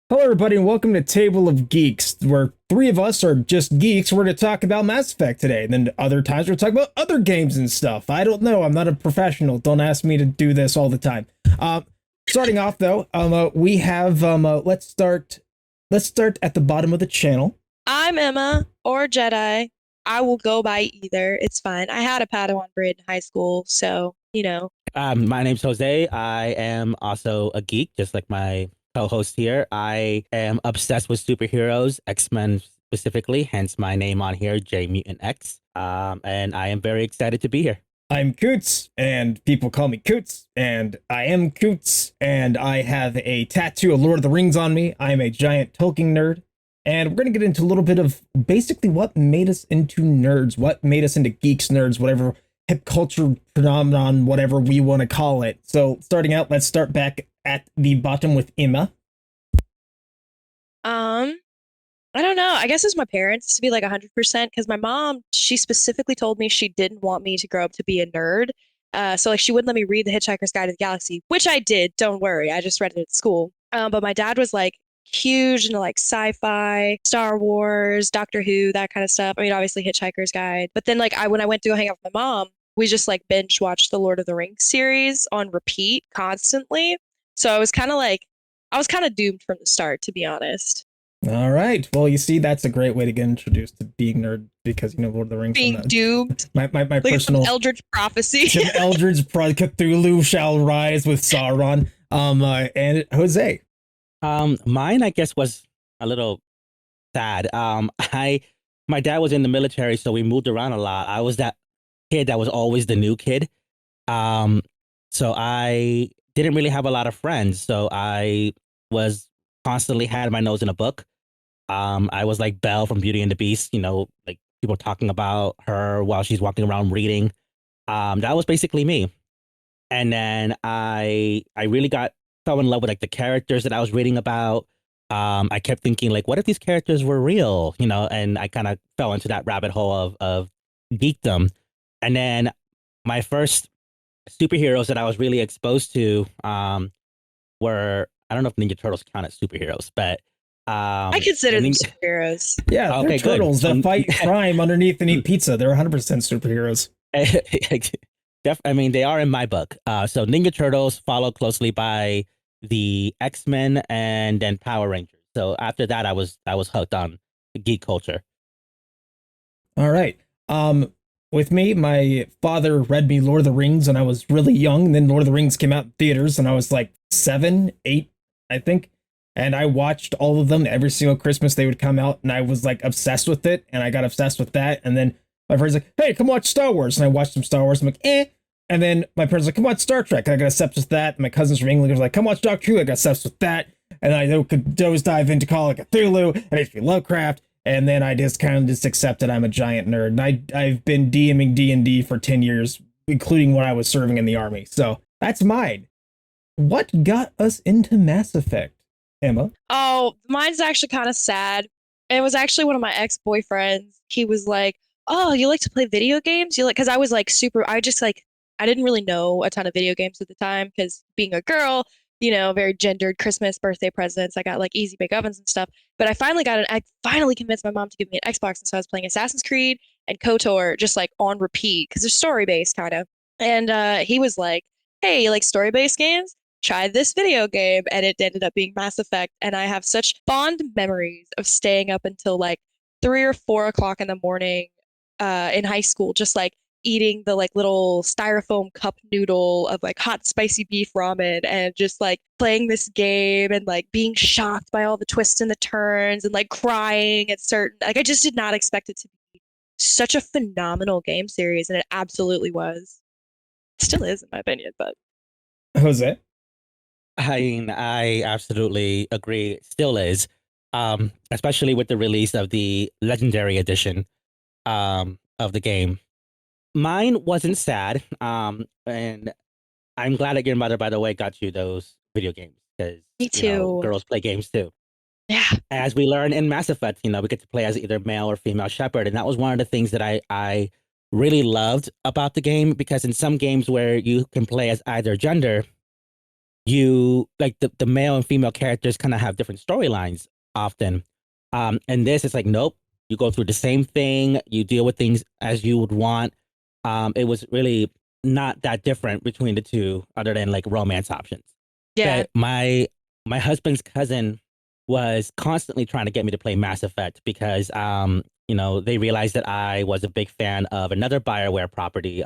Hello, everybody, and welcome to Table of Geeks, where three of us are just geeks. We're going to talk about Mass Effect today, and then other times we're talking about other games and stuff. I don't know. I'm not a professional. Don't ask me to do this all the time. Uh, Starting off though, we have let's start. Let's start at the bottom of the channel. I'm Emma or Jedi. I will go by either. It's fine. I had a Padawan braid in high school, so. My name's Jose. I am also a geek, just like my co-host here. I am obsessed with superheroes, X-Men specifically, hence my name on here, J Mutant X. And I am very excited to be here. I'm Coots, and people call me Coots, and I am Coots, and I have a tattoo of Lord of the Rings on me. I'm a giant Tolkien nerd, and we're going to get into a little bit of basically what made us into nerds, what made us into geeks, nerds, whatever hip culture phenomenon, whatever we want to call it. So, starting out, let's start back at the bottom with Emma. Um, I don't know. I guess it's my parents to be like 100% because my mom, she specifically told me she didn't want me to grow up to be a nerd. So like she wouldn't let me read The Hitchhiker's Guide to the Galaxy, which I did. Don't worry, I just read it at school. But my dad was like huge into like sci-fi, Star Wars, Doctor Who, that kind of stuff. I mean, obviously Hitchhiker's Guide. But then like when I went to go hang out with my mom, we just like binge watched the Lord of the Rings series on repeat constantly. So I was kind of doomed from the start, to be honest. All right. Well, you see, that's a great way to get introduced to being nerd because Lord of the Rings. Being doomed. My Like it's some personal Eldritch prophecy. some Eldritch Cthulhu shall rise with Sauron. And Jose. Mine, I guess, was a little sad. My dad was in the military, so we moved around a lot. I was that kid that was always the new kid. Um, so I didn't really have a lot of friends. So I was constantly had my nose in a book. I was like Belle from Beauty and the Beast, like people talking about her while she's walking around reading. That was basically me. And then I really got fell in love with like the characters that I was reading about. I kept thinking like, what if these characters were real? And I kind of fell into that rabbit hole of geekdom. And then my first superheroes that I was really exposed to were I don't know if Ninja Turtles count as superheroes, but I consider the them ninja. superheroes. Yeah, they're Okay, good. turtles So that fight crime underneath and eat pizza. They're 100% superheroes. I mean, they are in my book. So Ninja Turtles followed closely by the X-Men and then Power Rangers. So after that, I was hooked on geek culture. All right. With me, my father read me Lord of the Rings when I was really young. And then Lord of the Rings came out in theaters, and I was like 7, 8, I think. And I watched all of them every single Christmas they would come out, and I was like obsessed with it. And I got obsessed with that. And then my friend's like, "Hey, come watch Star Wars." And I watched some Star Wars. I'm like, "Eh." And then my parents were like, "Come watch Star Trek." And I got obsessed with that. And my cousins from England were like, "Come watch Doctor Who." I got obsessed with that. And I could always dive into Call of Cthulhu and H.P. Lovecraft. And then I just kind of just accepted I'm a giant nerd. And I've been DMing D&D for 10 years, including when I was serving in the army. So that's mine. What got us into Mass Effect, Emma? Oh, mine's actually kind of sad. It was actually one of my ex-boyfriends. He was like, "Oh, you like to play video games? You like?" Because I was like super. I just like I didn't really know a ton of video games at the time because being a girl, very gendered Christmas, birthday presents. I got like easy bake ovens and stuff. But I finally convinced my mom to give me an Xbox, and so I was playing Assassin's Creed and KOTOR just like on repeat because they're story based kind of. And he was like, "Hey, you like story based games? Try this video game," and it ended up being Mass Effect. And I have such fond memories of staying up until like 3 or 4 o'clock in the morning in high school, just like eating the like little styrofoam cup noodle of like hot spicy beef ramen and just like playing this game and like being shocked by all the twists and the turns and like crying at certain like I just did not expect it to be such a phenomenal game series, and it absolutely was. Still is in my opinion, but Jose? I mean, I absolutely agree. It still is, especially with the release of the Legendary Edition of the game. Mine wasn't sad, and I'm glad that your mother, by the way, got you those video games because me too. girls play games too. Yeah. As we learn in Mass Effect, we get to play as either male or female Shepard, and that was one of the things that I really loved about the game because in some games where you can play as either gender, you like the male and female characters kind of have different storylines often. And this is like, nope, you go through the same thing, you deal with things as you would want. It was really not that different between the two, other than like romance options. Yeah. But my husband's cousin was constantly trying to get me to play Mass Effect because they realized that I was a big fan of another BioWare property,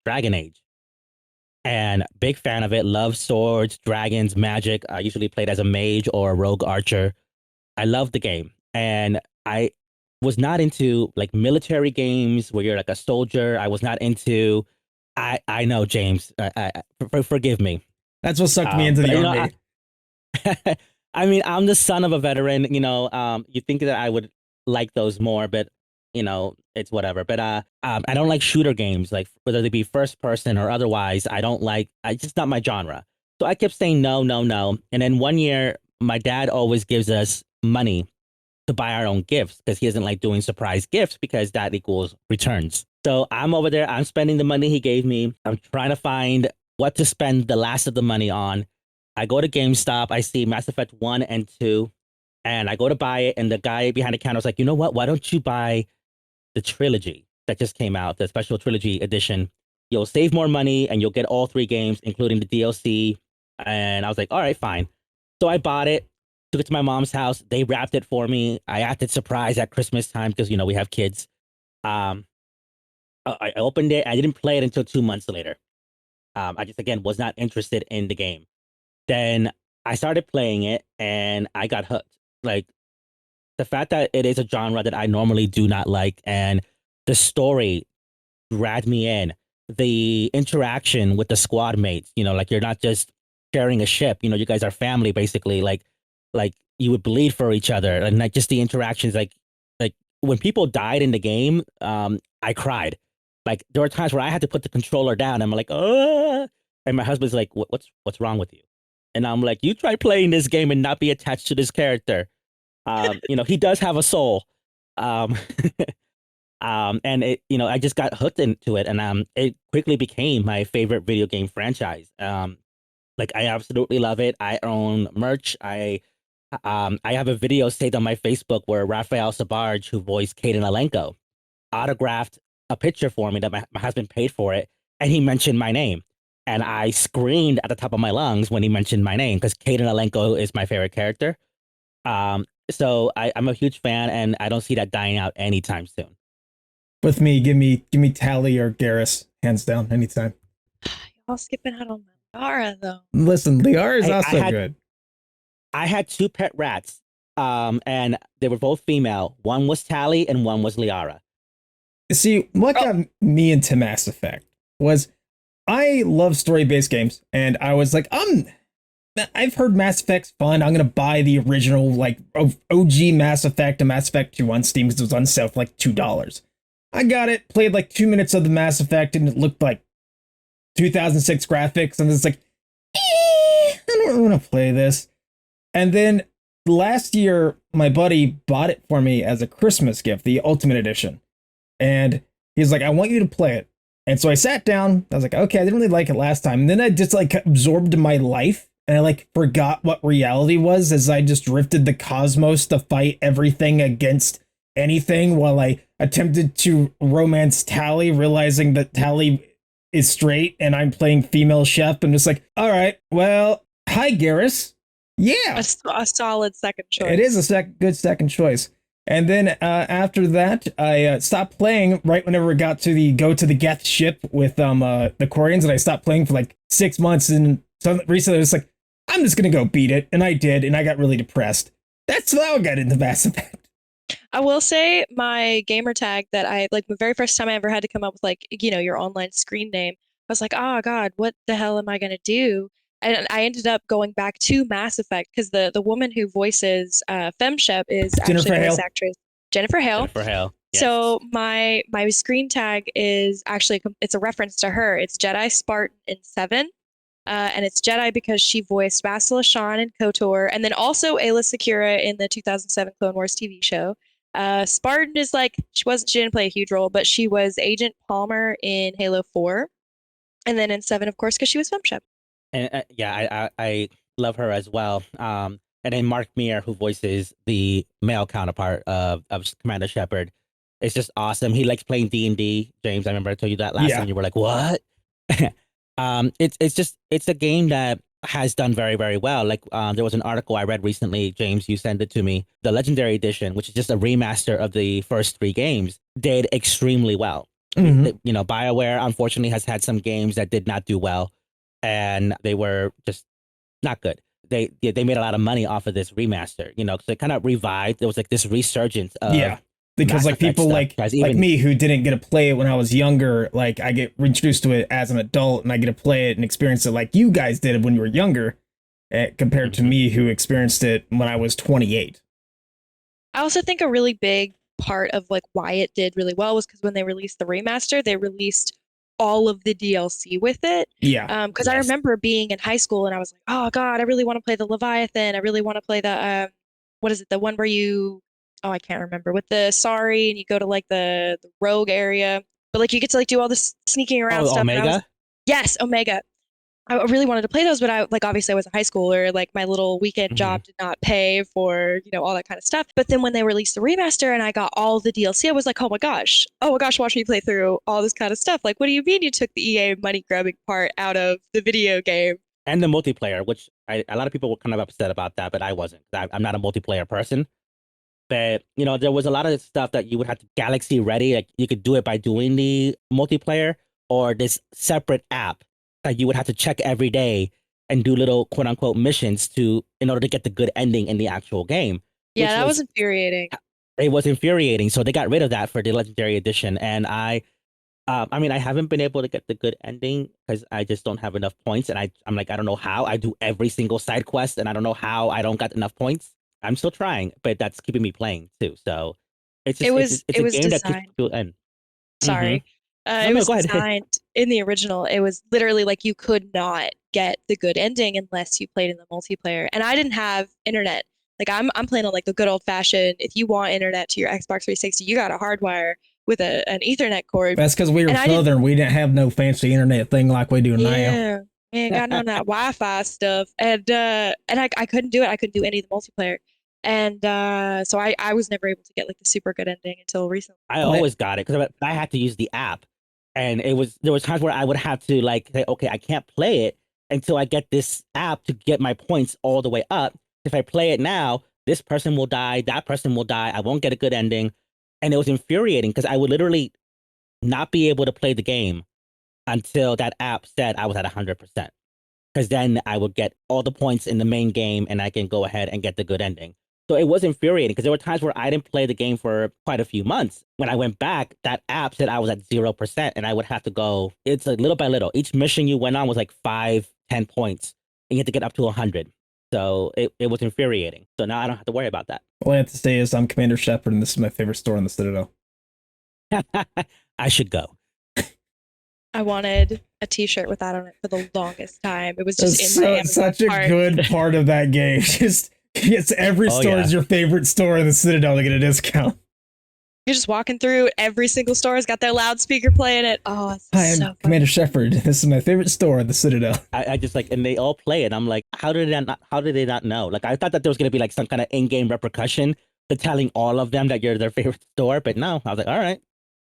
Dragon Age. And big fan of it. Love swords, dragons, magic. I usually played as a mage or a rogue archer. I love the game. And I was not into like military games where you're like a soldier. I was not into I know, James. Forgive me. That's what sucked me into But the you know, army. I mean, I'm the son of a veteran. You think that I would like those more, but it's whatever. But I don't like shooter games, like whether they be first person or otherwise. I don't like. It's just not my genre. So I kept saying no, no, no. And then one year, my dad always gives us money to buy our own gifts because he doesn't like doing surprise gifts because that equals returns. So I'm over there. I'm spending the money he gave me. I'm trying to find what to spend the last of the money on. I go to GameStop. I see Mass Effect 1 and 2, and I go to buy it. And the guy behind the counter was like, you know what? Why don't you buy the trilogy that just came out, the special trilogy edition? You'll save more money and you'll get all three games, including the DLC. And I was like, all right, fine. So I bought it, took it to my mom's house. They wrapped it for me. I acted surprised at Christmas time because, we have kids. Um, I opened it. I didn't play it until 2 months later. I just, again, was not interested in the game. Then I started playing it and I got hooked. Like the fact that it is a genre that I normally do not like and the story dragged me in. The interaction with the squad mates, like you're not just sharing a ship, you guys are family basically. Like you would bleed for each other and like just the interactions like when people died in the game, I cried. Like there were times where I had to put the controller down. I'm like, oh, and my husband's like, what's wrong with you? And I'm like, you try playing this game and not be attached to this character. He does have a soul. Um, and I just got hooked into it, and it quickly became my favorite video game franchise. Like I absolutely love it. I own merch. I have a video saved on my Facebook where Raphael Sabarge, who voiced Kaden Alenko, autographed a picture for me that my husband paid for it, and he mentioned my name. And I screamed at the top of my lungs when he mentioned my name because Kaden Alenko is my favorite character. So I'm a huge fan, and I don't see that dying out anytime soon. With me, give me Tally or Garrus, hands down, anytime. Y'all skipping out on Mara though. Listen, Liara is I also had good. I had two pet rats, and they were both female. One was Tally, and one was Liara. See, what Oh. got me into Mass Effect was I love story-based games, and I was like, I've heard Mass Effect's fun. I'm gonna buy the original, like OG Mass Effect and Mass Effect 2 on Steam because it was on sale for like $2. I got it, played like 2 minutes of the Mass Effect, and it looked like 2006 graphics, and it's like, I don't want to play this. And then last year, my buddy bought it for me as a Christmas gift, the Ultimate Edition. And he's like, I want you to play it. And so I sat down. I was like, okay, I didn't really like it last time. And then I just like absorbed my life and I like forgot what reality was as I just drifted the cosmos to fight everything against anything while I attempted to romance Tally, realizing that Tally is straight and I'm playing female chef. I'm just like, all right, well, hi, Garrus. Yeah, A solid second choice. it is a good second choice. And then after that, I stopped playing right whenever it got to the go to the Geth ship with the Quarians, and I stopped playing for like 6 months. And so recently I was like, I'm just gonna go beat it, and I did, and I got really depressed. That's how I got into Mass Effect. I will say my gamer tag that I like the very first time I ever had to come up with like, your online screen name. I was like, oh God, what the hell am I gonna do? And I ended up going back to Mass Effect because the woman who voices FemShep is actually Jennifer a voice Hale. actress, Jennifer Hale. Jennifer Hale. Yes. So my screen tag is actually it's a reference to her. It's Jedi Spartan in 7. And it's Jedi because she voiced Bastila Shan in KOTOR, and then also Ayla Secura in the 2007 Clone Wars TV show. Spartan is like she didn't play a huge role, but she was Agent Palmer in Halo 4, and then in 7, of course, because she was FemShep. And yeah, I love her as well. And then Mark Meir, who voices the male counterpart of Commander Shepard, it's just awesome. He likes playing D&D. James, I remember I told you that last time. Yeah. You were like, "What?" It's a game that has done very very well. Like there was an article I read recently. James, you sent it to me. The Legendary Edition, which is just a remaster of the first three games, did extremely well. Hmm. You know, BioWare unfortunately has had some games that did not do well, and they were just not good. They made a lot of money off of this remaster, you know, because it kind of revived. There was like this resurgence of Yeah. Because Mass like Effect people stuff. Guys, like even me who didn't get to play it when I was younger, like I get introduced to it as an adult and I get to play it and experience it like you guys did when you were younger, compared to Mhm. me who experienced it when I was 28. I also think a really big part of like why it did really well was because when they released the remaster, they released all of the DLC with it. Yeah. Because I Yes. remember being in high school and I was like, oh God, I really want to play the Leviathan. I really want to play the what is it? The one where you oh I can't remember with the Sorry and you go to like the rogue area, but like you get to like do all this sneaking around Oh, stuff. And I was Omega. yes, Omega. I really wanted to play those, but I like obviously I was a high schooler. Like my little weekend Hmm. job did not pay for, all that kind of stuff. But then when they released the remaster and I got all the DLC, I was like, oh my gosh, watch me play through all this kind of stuff. Like, what do you mean you took the EA money grubbing part out of the video game? And the multiplayer, which a lot of people were kind of upset about that, but I wasn't. I'm not a multiplayer person. But you know, there was a lot of stuff that you would have to Galaxy ready. Like you could do it by doing the multiplayer or this separate app that you would have to check every day and do little quote unquote missions to in order to get the good ending in the actual game, Yeah, which that was was infuriating. it was infuriating. So they got rid of that for the Legendary Edition, and I mean, I haven't been able to get the good ending because I just don't have enough points, and I'm like, I don't know how. I do every single side quest, and I don't know how I don't got enough points. I'm still trying, but that's keeping me playing too. So It was it's it a was game that keeps designed. people in. Hmm. Sorry. No, It no, was go ahead. designed in the original. It was literally like you could not get the good ending unless you played in the multiplayer. And I didn't have internet. Like I'm playing on like the good old fashioned. If you want internet to your Xbox 360, you got a hardwire with an Ethernet cord. That's because we were And I didn't. southern. We didn't have no fancy internet thing like we do now. Yeah, we ain't got none of that Wi-Fi stuff. And I couldn't do it. I couldn't do any of the multiplayer. And so I was never able to get like the super good ending until recently. I Well, always got it because I had to use the app, and there was times where I would have to like say, okay, I can't play it until I get this app to get my points all the way up. If I play it now, this person will die, that person will die. I won't get a good ending, and it was infuriating because I would literally not be able to play the game until that app said I was at 100%. Because then I would get all the points in the main game and I can go ahead and get the good ending. So it was infuriating because there were times where I didn't play the game for quite a few months. When I went back, that app said I was at 0% and I would have to go, it's like little by little. Each mission you went on was like 5, 10 points and you had to get up to 100. So it was infuriating. So now I don't have to worry about that. all I have to say is I'm Commander Shepard, and this is my favorite store in the Citadel. I should go. I wanted a t-shirt with that on it for the longest time. It was just That's in my Amazon such a cart. good part of that game. Just it's every Oh, store yeah. is your favorite store in the Citadel to get a discount. You're just walking through every single store has got their loudspeaker playing it. Oh, it's Hi, I'm so fun. Commander Shepard. This is my favorite store in the Citadel. I just like, and they all play it. I'm like, how did they not know? Like, I thought that there was going to be like some kind of in-game repercussion to telling all of them that you're their favorite store, but no, I was like, all right,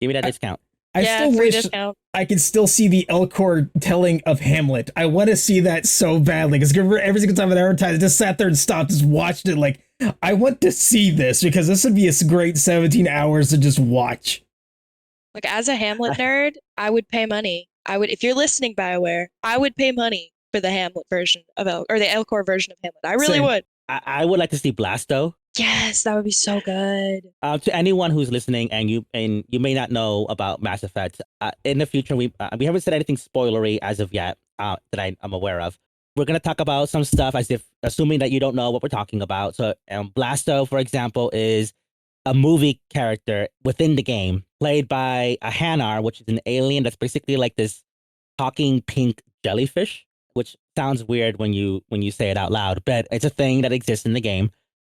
give me that discount. I Yeah, still free wish discount. I could still see the Elcor telling of Hamlet. I want to see that so badly because every single time it advertised, I just sat there and stopped, just watched it. Like, I want to see this because this would be a great 17 hours to just watch. Like as a Hamlet nerd, I would pay money. I would, if you're listening, BioWare, I would pay money for the Hamlet version of or the Elcor version of Hamlet. I really Same. would. I would like to see Blasto. Yes, that would be so good. To anyone who's listening, and you may not know about Mass Effect, in the future we haven't said anything spoilery as of yet that I'm aware of. We're gonna talk about some stuff as if assuming that you don't know what we're talking about. So, Blasto, for example, is a movie character within the game played by a Hanar, which is an alien that's basically like this talking pink jellyfish, which sounds weird when you say it out loud, but it's a thing that exists in the game.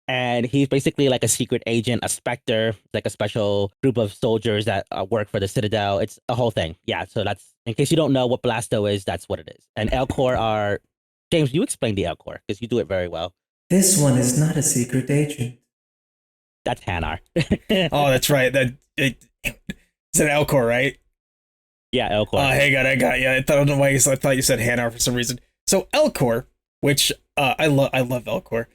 And he's basically like a secret agent, a Spectre, like a special group of soldiers that work for the Citadel. It's a whole thing. Yeah, so that's in case you don't know what Blasto is, that's what it is. And Elcor are James, you explain the Elcor because you do it very well. This one is not a secret agent. That's Hanar. Oh, that's right. It's an Elcor, right? Yeah, Elcor. Oh, hang on, I got you. I don't know why I thought you said Hanar for some reason. So Elcor, which I love Elcor.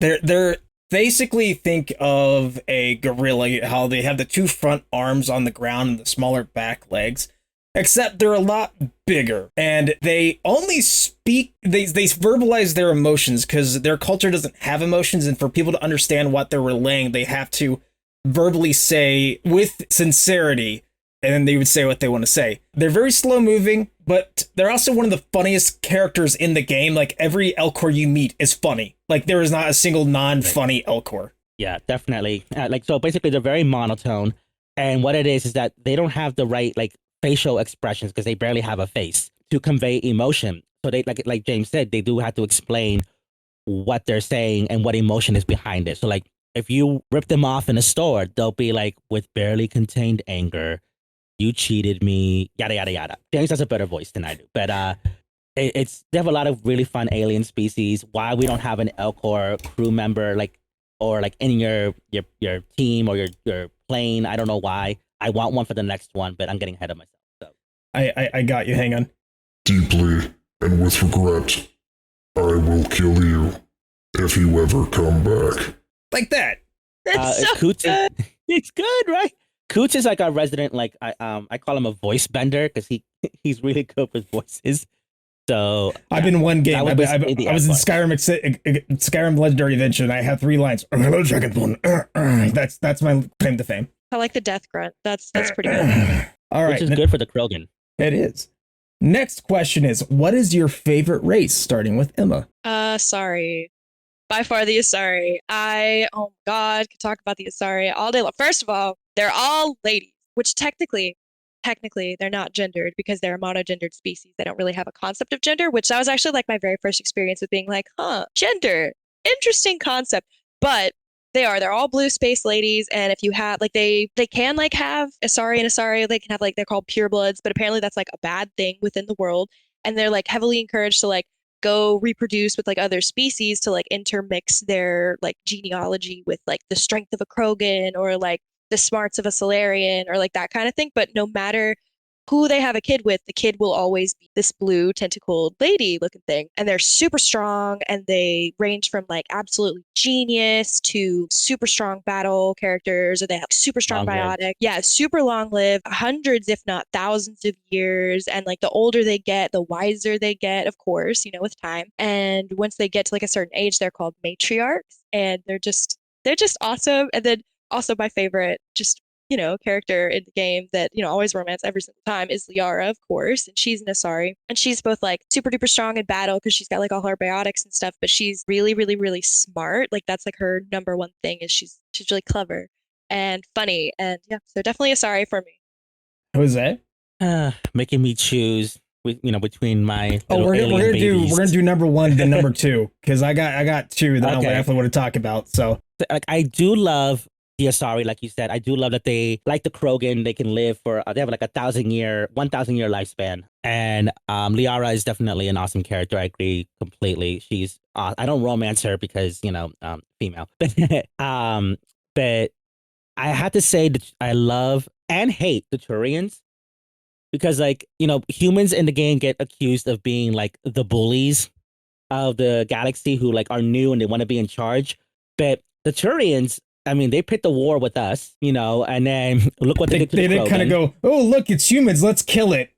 They're basically think of a gorilla, how they have the two front arms on the ground and the smaller back legs. Except they're a lot bigger, and they only speak, they verbalize their emotions because their culture doesn't have emotions, and for people to understand what they're relaying, they have to verbally say with sincerity, and then they would say what they want to say. They're very slow moving, but they're also one of the funniest characters in the game. Like, every Elcor you meet is funny. Like, there is not a single non-funny Elcor. Yeah, definitely. So basically, they're very monotone, and what it is that they don't have the right facial expressions because they barely have a face to convey emotion. So they like James said, they do have to explain what they're saying and what emotion is behind it. So like if you rip them off in a store, they'll be like, with barely contained anger, you cheated me, yada yada yada. James has a better voice than I do, but they have a lot of really fun alien species. Why we don't have an Elcor crew member or in your team or your plane? I don't know why. I want one for the next one, but I'm getting ahead of myself. So I got you. Hang on. Deeply and with regret, I will kill you if you ever come back. Like that. That's so Coots good. it's good, right? Coots is like our resident, I call him a voice bender because he's really good with voices. So I've been in one game. I was in Elcor. Skyrim Legendary Edition. I have 3 lines. Hello, Dragonborn. That's my claim to fame. I like the death grunt. That's pretty good. All right. Which is good for the Krogan. It is. Next question is, what is your favorite race? Starting with Emma. Sorry. By far the Asari. Oh my God, could talk about the Asari all day long. First of all, they're all ladies, which technically they're not gendered because they're a monogendered species. They don't really have a concept of gender, which that was actually like my very first experience with being like, gender, interesting concept. But they're all blue space ladies, and if you have they can have Asari and Asari, they can have they're called purebloods, but apparently that's like a bad thing within the world, and they're heavily encouraged to go reproduce with other species to intermix their genealogy with the strength of a Krogan or the smarts of a Solarian or that kind of thing. But no matter who they have a kid with, the kid will always be this blue tentacled lady looking thing. And they're super strong, and they range from absolutely genius to super strong battle characters, or they have super strong biotic. Yeah, super long lived, hundreds, if not thousands of years. And the older they get, the wiser they get, of course, with time. And once they get to a certain age, they're called matriarchs, and they're just awesome. And then also my favorite, character in the game that, always romance every single time is Liara, of course. And she's an Asari. And she's both super duper strong in battle because she's got all her biotics and stuff, but she's really, really, really smart. That's her number one thing is she's really clever and funny. And yeah, so definitely Asari for me. Who's that? Making me choose between my we're gonna do number 1 then number 2, because I got 2 that I definitely want to talk about. So I do love the Asari, like you said. I do love that they, like the Krogan, they can live for they have 1,000 year lifespan. And Liara is definitely an awesome character. I agree completely. She's I don't romance her because female, but I have to say that I love and hate the Turians because humans in the game get accused of being the bullies of the galaxy who are new and they want to be in charge, but the Turians, I mean, they picked the war with us, and then look what they did to the Krogan. They kind of go, oh, look, it's humans, let's kill it.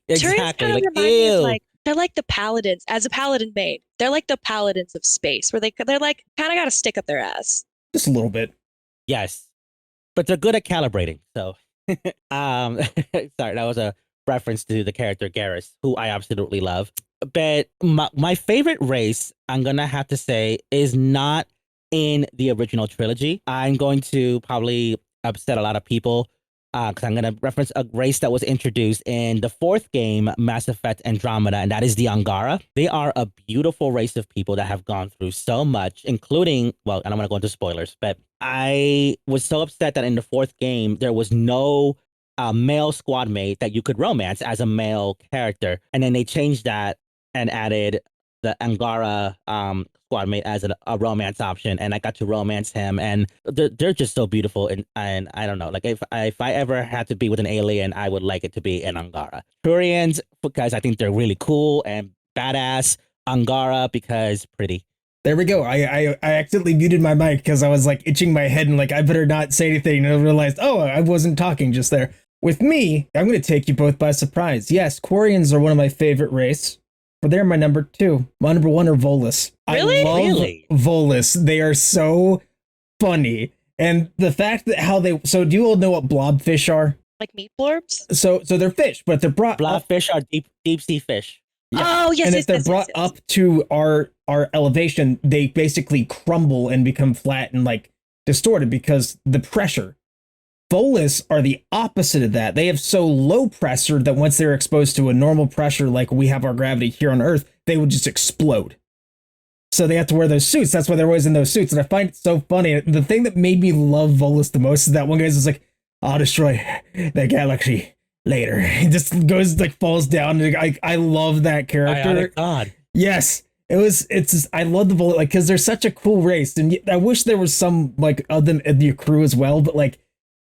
Exactly. Remind me of, they're like the paladins, as a paladin maid. They're like the paladins of space, where they're kind of got to stick up their ass. Just a little bit. Yes. But they're good at calibrating. So, sorry, that was a reference to the character Garrus, who I absolutely love. But my favorite race, I'm going to have to say, is not in the original trilogy. I'm going to probably upset a lot of people because I'm going to reference a race that was introduced in the 4th game, Mass Effect Andromeda, and that is the Angara. They are a beautiful race of people that have gone through so much, including, well, I don't want to go into spoilers, but I was so upset that in the 4th game, there was no male squad mate that you could romance as a male character. And then they changed that and added the Angara squad mate as a romance option, and I got to romance him, and they're just so beautiful, and I don't know, like if I ever had to be with an alien, I would like it to be an Angara. Turians because I think they're really cool and badass. Angara because pretty. There we go. I accidentally muted my mic because I was like itching my head and like I better not say anything. And I realized, oh, I wasn't talking just there. With me, I'm going to take you both by surprise. Yes, Quarians are one of my favorite race, but they're my number 2. My number 1 are Volus. Really? I love Really? Volus. They are so funny. And the fact that how they, so do you all know what blobfish are? Like meat blorbs? So they're fish, but they're brought up. Blobfish are deep sea fish. Yeah. Oh, yes, And yes, if they're yes, brought yes, yes. up to our elevation, they basically crumble and become flat and like distorted because the pressure. Volus are the opposite of that. They have so low pressure that once they're exposed to a normal pressure like we have our gravity here on Earth, they would just explode. So they have to wear those suits. That's why they're always in those suits. And I find it so funny. The thing that made me love Volus the most is that one guy's just like, I'll destroy that galaxy later. He just goes like falls down. I love that character. Ionic God. Yes. It's just, I love the Volus, like, because they're such a cool race. And I wish there was some like of them in the crew as well, but like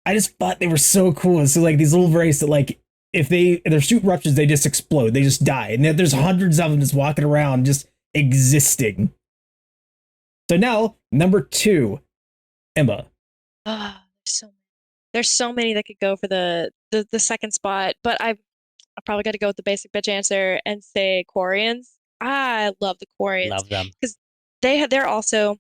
I just thought they were so cool. So like these little race that like if their suit ruptures, they just explode. They just die. And there's hundreds of them just walking around, just existing. So now, number 2, Emma. Ah, there's so many that could go for the second spot, but I probably got to go with the basic bitch answer and say Quarians. I love the Quarians Love them. because they're also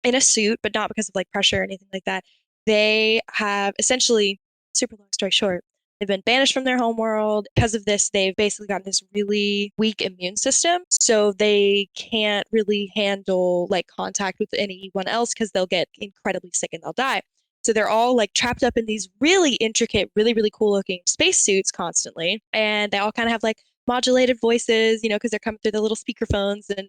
in a suit, but not because of like pressure or anything like that. They have essentially, super long story short, they've been banished from their homeworld. Because of this, they've basically gotten this really weak immune system. So they can't really handle like contact with anyone else because they'll get incredibly sick and they'll die. So they're all like trapped up in these really intricate, really, really cool looking spacesuits constantly. And they all kind of have like modulated voices, because they're coming through the little speakerphones, and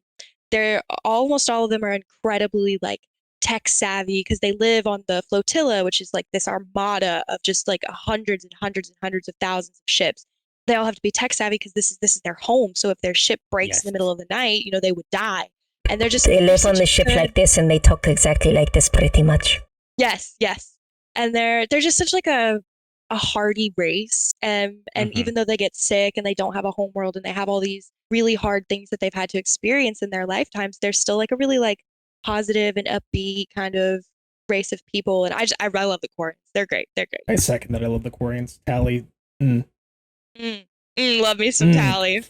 they're almost all of them are incredibly like tech savvy because they live on the flotilla, which is like this armada of just like hundreds and hundreds and hundreds of thousands of ships. They all have to be tech savvy because this is their home. So if their ship breaks in the middle of the night, they would die. And they're just they live on the ship like this, and they talk exactly like this, pretty much. Yes. And they're just such like a hardy race. And even though they get sick and they don't have a homeworld and they have all these really hard things that they've had to experience in their lifetimes, they're still like a really like positive and upbeat kind of race of people. And I love the Quarians. They're great. I second that. I love the Quarians. Tally. Love me some Tally.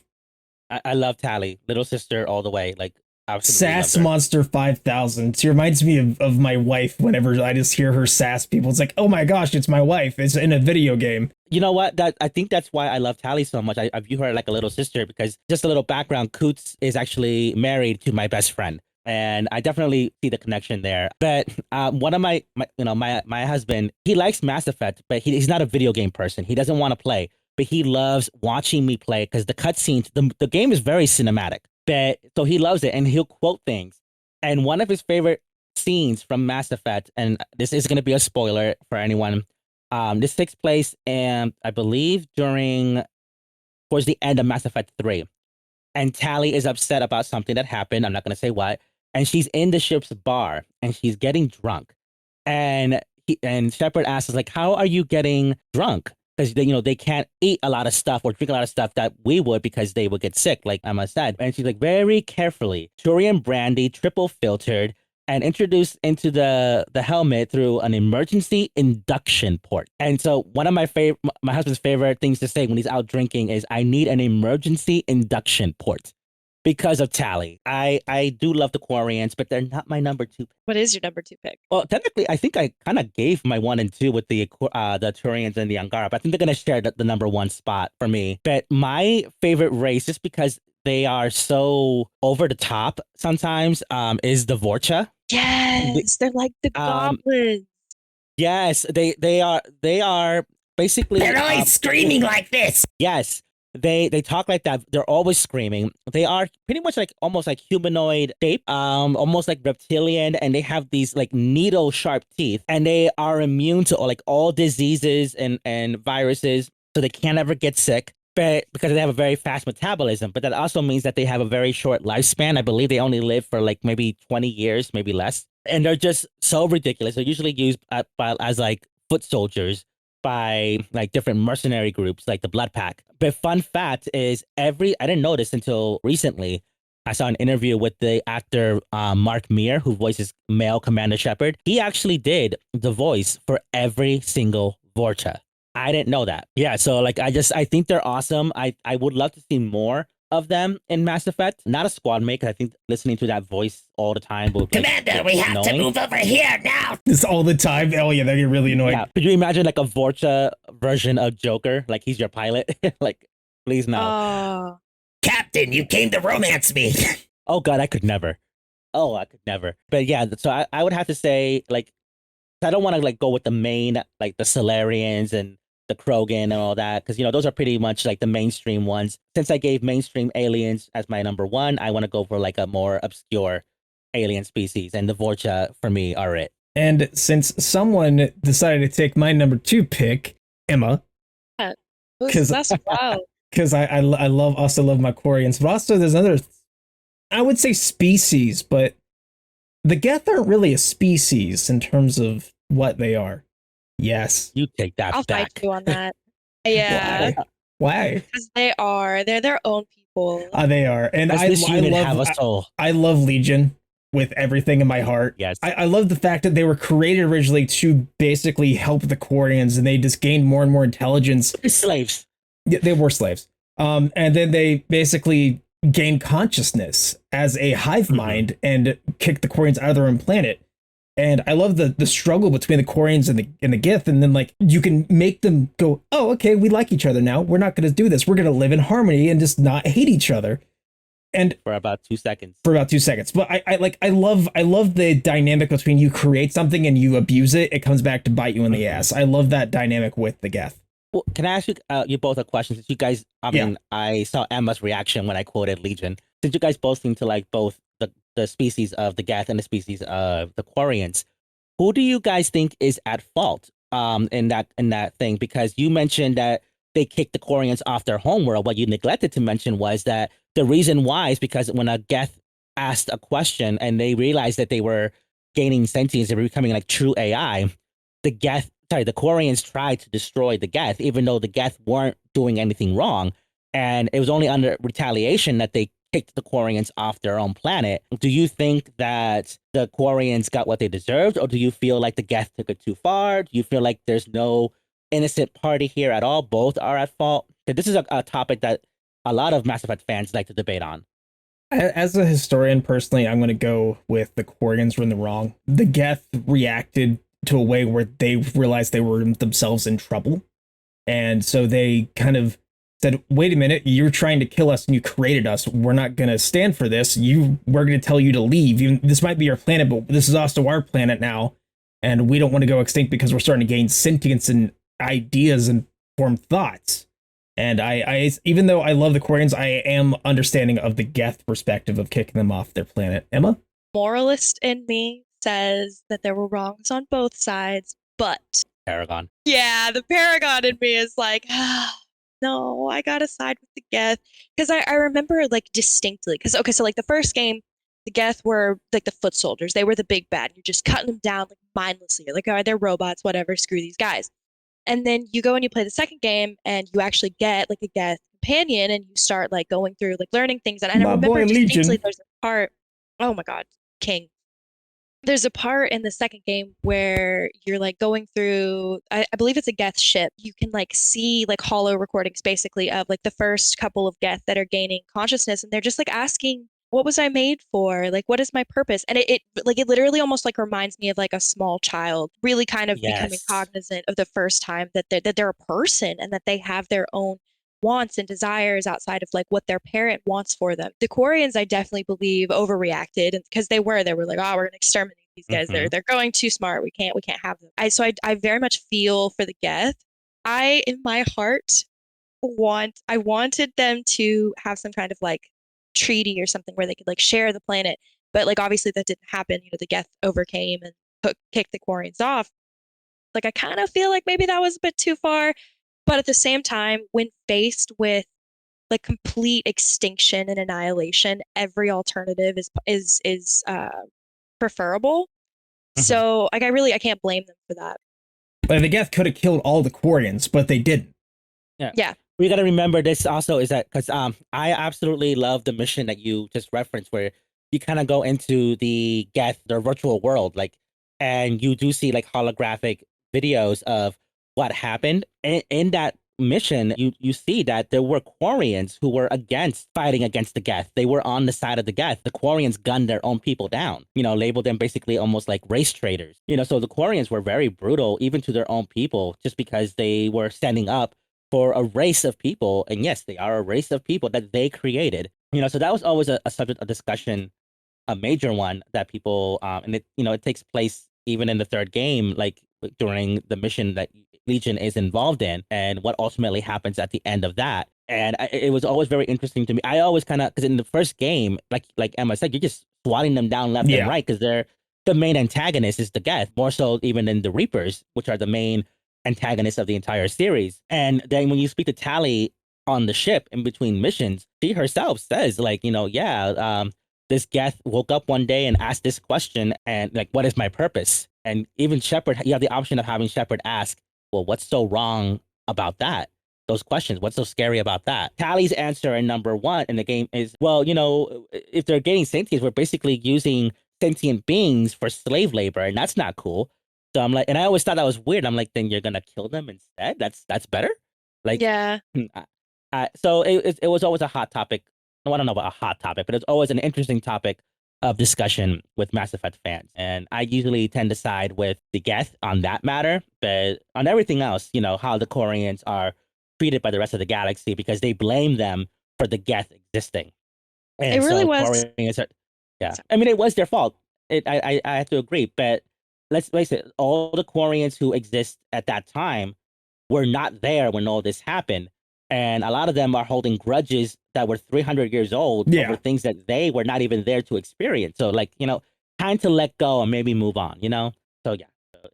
I love Tally, little sister all the way. Like absolutely. Sass Monster 5000. She reminds me of my wife whenever I just hear her sass people. It's like, oh my gosh, it's my wife. It's in a video game. You know what? I think that's why I love Tally so much. I view her like a little sister because just a little background. Coots is actually married to my best friend. And I definitely see the connection there. But one of my husband, he likes Mass Effect, but he's not a video game person. He doesn't want to play, but he loves watching me play because the cutscenes, the game is very cinematic. But so he loves it, and he'll quote things. And one of his favorite scenes from Mass Effect, and this is going to be a spoiler for anyone. This takes place, and I believe towards the end of Mass Effect 3. And Tally is upset about something that happened. I'm not going to say what. And she's in the ship's bar, and she's getting drunk. And Shepard asks, like, how are you getting drunk? Because they can't eat a lot of stuff or drink a lot of stuff that we would because they would get sick, like Emma said. And she's like, very carefully, Turian brandy, triple filtered, and introduced into the helmet through an emergency induction port. And so one of my husband's favorite things to say when he's out drinking is, I need an emergency induction port. Because of Tally. I do love the Quarians, but they're not my number 2 pick. What is your number 2 pick? Well, technically, I think I kind of gave my 1 and 2 with the Turians and the Angara, but I think they're going to share the number 1 spot for me. But my favorite race, just because they are so over the top sometimes, is the Vorcha. Yes, they're like the goblins. Yes, they are basically... They're always screaming like this. Yes. They talk like that. They're always screaming. They are pretty much like almost like humanoid shape, almost like reptilian, and they have these like needle sharp teeth, and they are immune to all diseases and viruses, so they can't ever get sick. but because they have a very fast metabolism, but that also means that they have a very short lifespan. I believe they only live for like maybe 20 years, maybe less. And they're just so ridiculous. They're usually used as like foot soldiers by like different mercenary groups, like the Blood Pack. But fun fact is I didn't know this until recently. I saw an interview with the actor Mark Meir, who voices male Commander Shepard. He actually did the voice for every single Vorcha. I didn't know that. Yeah, so like I think they're awesome. I would love to see more of them in Mass Effect. Not a squad mate, 'cause I think listening to that voice all the time will like, Commander, we have to move over here now. This all the time. Oh yeah, that get really annoying. Yeah, could you imagine like a Vorcha version of Joker? Like he's your pilot? Like, please no. Oh, Captain, you came to romance me. Oh God, I could never. Oh, I could never. But yeah, so I would have to say like I don't want to like go with the main like the Solarians and the Krogan and all that because those are pretty much like the mainstream ones. Since I gave mainstream aliens as my number one, I want to go for like a more obscure alien species, and the Vorcha for me are it. And since someone decided to take my number 2 pick, Emma, that's wow. because I also love my Quarians, but also there's another, I would say species, but the Geth aren't really a species in terms of what they are. Yes. You take that I'll back. fight you on that. Yeah, Why? because they're their own people. They are, and Does this unit have a soul? I love Legion with everything in my heart. Yes. I love the fact that they were created originally to basically help the Quarians, and they just gained more and more intelligence. They're slaves. Yeah, they were slaves. And then they basically gained consciousness as a hive mind and kicked the Quarians out of their own planet. And I love the struggle between the Quarians and the Gith, and then like you can make them go, oh, okay, we like each other now. We're not going to do this. We're going to live in harmony and just not hate each other. And for about 2 seconds. But I love the dynamic between you create something and you abuse it. It comes back to bite you in the ass. I love that dynamic with the Geth. Well, can I ask you both a question? Since you guys, I saw Emma's reaction when I quoted Legion. Since you guys both seem to like both the species of the Geth and the species of the Quarians, who do you guys think is at fault in that thing? Because you mentioned that they kicked the Quarians off their homeworld. What you neglected to mention was that the reason why is because when a Geth asked a question and they realized that they were gaining sentience, they were becoming like true AI, the Quarians tried to destroy the Geth, even though the Geth weren't doing anything wrong. And it was only under retaliation that they kicked the Quarians off their own planet. Do you think that the Quarians got what they deserved, or do you feel like the Geth took it too far? Do you feel like there's no innocent party here at all? Both are at fault? This is a topic that a lot of Mass Effect fans like to debate on. As a historian, personally, I'm going to go with the Quarians were in the wrong. The Geth reacted to a way where they realized they were themselves in trouble. And so they kind of said, wait a minute, you're trying to kill us and you created us. We're not going to stand for this. We're going to tell you to leave. This might be your planet, but this is also our planet now. And we don't want to go extinct because we're starting to gain sentience and ideas and form thoughts. And I even though I love the Quarians, I am understanding of the Geth perspective of kicking them off their planet. Emma? Moralist in me says that there were wrongs on both sides, but Paragon. yeah, the Paragon in me is like, no, I gotta side with the Geth. Because I remember like distinctly, because okay, so like the first game, the Geth were like the foot soldiers. They were the big bad. You're just cutting them down like mindlessly. You're like, all right, they're robots, whatever, screw these guys. And then you go and you play the second game and you actually get like a Geth companion and you start like going through like learning things. And I remember distinctly there's a part, oh my God, King. There's a part in the second game where you're like going through, I believe it's a Geth ship. You can like see like hollow recordings basically of like the first couple of Geth that are gaining consciousness. And they're just like asking, what was I made for? Like, what is my purpose? And it literally almost like reminds me of like a small child really kind of becoming cognizant of the first time that they're a person and that they have their own wants and desires outside of like what their parent wants for them. The Quarians, I definitely believe, overreacted because they were like, oh, we're gonna exterminate these guys. They're going too smart. We can't have them. I very much feel for the Geth. I in my heart wanted them to have some kind of like treaty or something where they could like share the planet, but like obviously that didn't happen. The Geth overcame and kicked the Quarians off. Like I kind of feel like maybe that was a bit too far. But at the same time, when faced with like complete extinction and annihilation, every alternative is preferable. Mhm. So like I can't blame them for that. Like the Geth could have killed all the Quarians, but they didn't. Yeah. Yeah. We got to remember this also is that because I absolutely love the mission that you just referenced where you kind of go into the Geth, their virtual world, like, and you do see like holographic videos of what happened in that mission. You see that there were Quarians who were against fighting against the Geth. They were on the side of the Geth. The Quarians gunned their own people down. You know, labeled them basically almost like race traitors. You know, so the Quarians were very brutal even to their own people just because they were standing up for a race of people. And yes, they are a race of people that they created. You know, so that was always a subject of discussion, a major one that people, and it, you know, it takes place even in the third game, like during the mission that Legion is involved in, and what ultimately happens at the end of that. And it was always very interesting to me. I always kind of, because in the first game, like Emma said, you're just swatting them down left and Yeah. right because they're the main antagonist is the Geth, more so even than the Reapers, which are the main antagonists of the entire series. And then when you speak to Tally on the ship in between missions, she herself says, like, you know, yeah, this Geth woke up one day and asked this question, and like, what is my purpose? And even Shepard, you have the option of having Shepard ask, well, what's so wrong about that? Those questions, what's so scary about that? Tally's answer in number one in the game is, well, you know, if they're getting sentience, we're basically using sentient beings for slave labor, and that's not cool. So I'm like, and I always thought that was weird. I'm like, then you're gonna kill them instead? That's better. Like, Yeah. so it was always a hot topic. Well, I don't know about a hot topic, but it's always an interesting topic of discussion with Mass Effect fans. And I usually tend to side with the Geth on that matter, but on everything else, you know, how the Quarians are treated by the rest of the galaxy because they blame them for the Geth existing. It And really so was. Quarians are, yeah. I mean, it was their fault. I have to agree, but let's face it, all the Quarians who exist at that time were not there when all this happened. And a lot of them are holding grudges that were 300 years old over Yeah. things that they were not even there to experience. So, like, you know, time to let go and maybe move on, you know? So, yeah,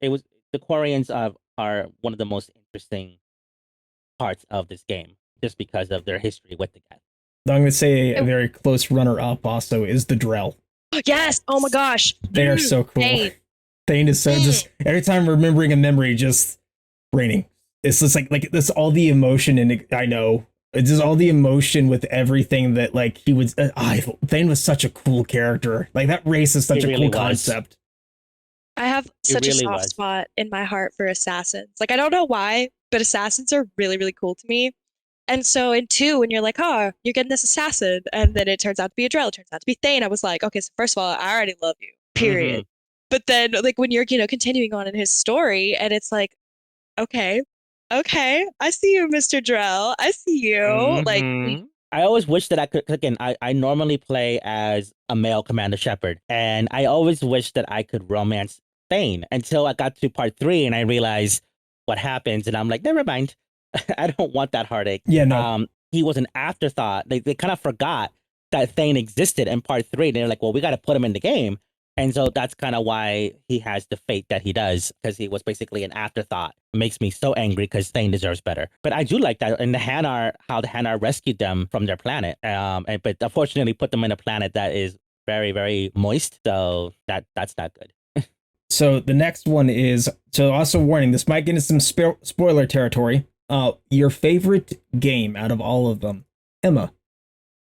it was the Quarians are one of the most interesting parts of this game just because of their history with the Geth. I'm going to say a It- very close runner up also is the Drell. yes. Oh my gosh. They are so cool. Thane. Thane is so just every time remembering a memory, just raining. It's just like that's all the emotion, and I know it's just all the emotion with everything that like he was. Thane was such a cool character. Like that race is such It a really cool was. concept. I have such a really soft was. spot in my heart for assassins. Like I don't know why, but assassins are really, really cool to me. And so in two, when you're like, oh, you're getting this assassin, and then it turns out to be a Drell, it turns out to be Thane, I was like, okay, so first of all, I already love you, period. Mhm. But then like when you're, continuing on in his story, and it's like, okay, okay, I see you, Mr. Drell. I see you. Like Mhm. I always wish that I could, again, I normally play as a male Commander Shepard, and I always wish that I could romance Thane until I got to part 3 and I realized what happens, and I'm like, never mind. I don't want that heartache. Yeah, no. He was an afterthought. They kind of forgot that Thane existed in part 3. They're like, well, we got to put him in the game. And so that's kind of why he has the fate that he does, because he was basically an afterthought. It makes me so angry because Thane deserves better. But I do like that in the Hanar, how the Hanar rescued them from their planet. But unfortunately put them in a planet that is very, very moist. So that's not good. So the next one is so also warning. This might get into some spoiler territory. Your favorite game out of all of them, Emma.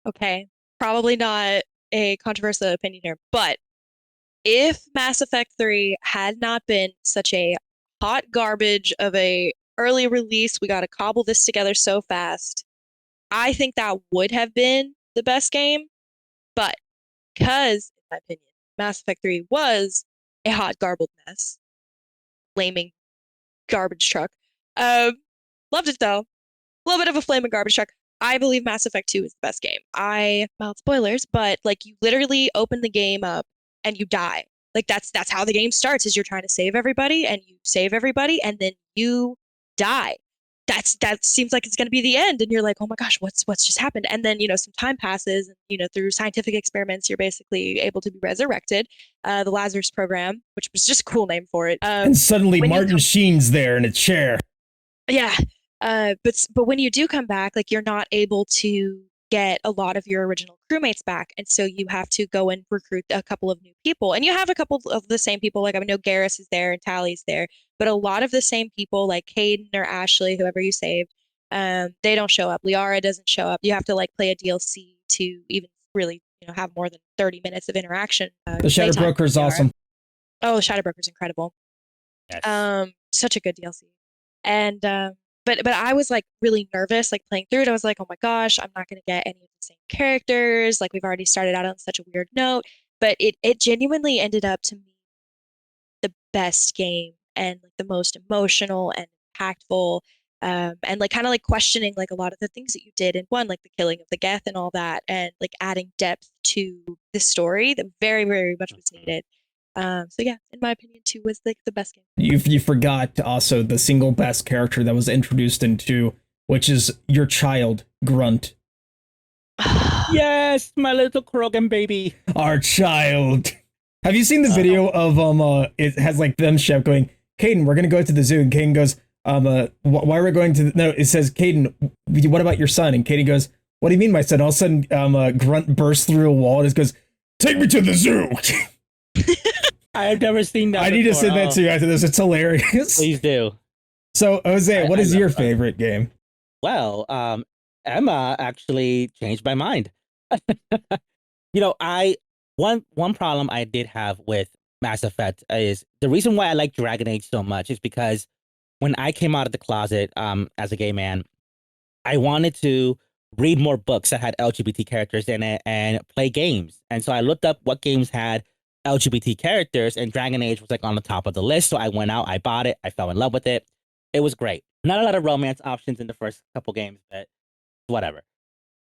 okay, probably not a controversial opinion here, but if Mass Effect 3 had not been such a hot garbage of a early release, we got to cobble this together so fast. I think that would have been the best game, but because, in my opinion, Mass Effect 3 was a hot garbled mess, flaming garbage truck. Loved it though. A little bit of a flaming garbage truck. I believe Mass Effect 2 is the best game. Mild spoilers, but like you literally open the game up and you die. Like that's how the game starts, is you're trying to save everybody and you save everybody and then you die. That seems like it's gonna be the end, and you're like, oh my gosh, what's just happened? And then some time passes, and through scientific experiments, you're basically able to be resurrected. The Lazarus program, which was just a cool name for it. And suddenly when you Martin Sheen's there in a chair. yeah, But when you do come back, like you're not able to get a lot of your original crewmates back, and so you have to go and recruit a couple of new people. And you have a couple of the same people, like I know Garrus is there and Tally's there, but a lot of the same people, like Caden or Ashley, whoever you saved, they don't show up. Liara doesn't show up. You have to like play a DLC to even really, have more than 30 minutes of interaction. The Shadow playtime Broker with is Liara. awesome. Oh, Shadow Broker's incredible. Yes. Such a good DLC. And but I was like really nervous, like playing through it. I was like, oh my gosh, I'm not gonna get any of the same characters. Like we've already started out on such a weird note. But it genuinely ended up to me the best game and like the most emotional and impactful. And like kind of like questioning like a lot of the things that you did in one, like the killing of the Geth and all that, and like adding depth to the story that very, very much was needed. So yeah, in my opinion, two was like the best game. You forgot also the single best character that was introduced in 2, which is your child, Grunt. Yes, my little Krogan baby. Our child. Have you seen the video of it has like them chef going, Caden, we're gonna go to the zoo, and Caden goes, why are we going to no, it says, Caden, what about your son? And Caden goes, what do you mean, my son? All of a sudden, Grunt bursts through a wall and just goes, take me to the zoo. I have never seen that. I need to send that to you after this. It's hilarious. Please do. So, Jose, what is your love that. favorite game? Well, Emma actually changed my mind. One problem I did have with Mass Effect is the reason why I like Dragon Age so much is because when I came out of the closet as a gay man, I wanted to read more books that had LGBT characters in it and play games. And so I looked up what games had LGBT characters, and Dragon Age was like on the top of the list. So I went out, I bought it, I fell in love with it. It was great. Not a lot of romance options in the first couple games, but whatever.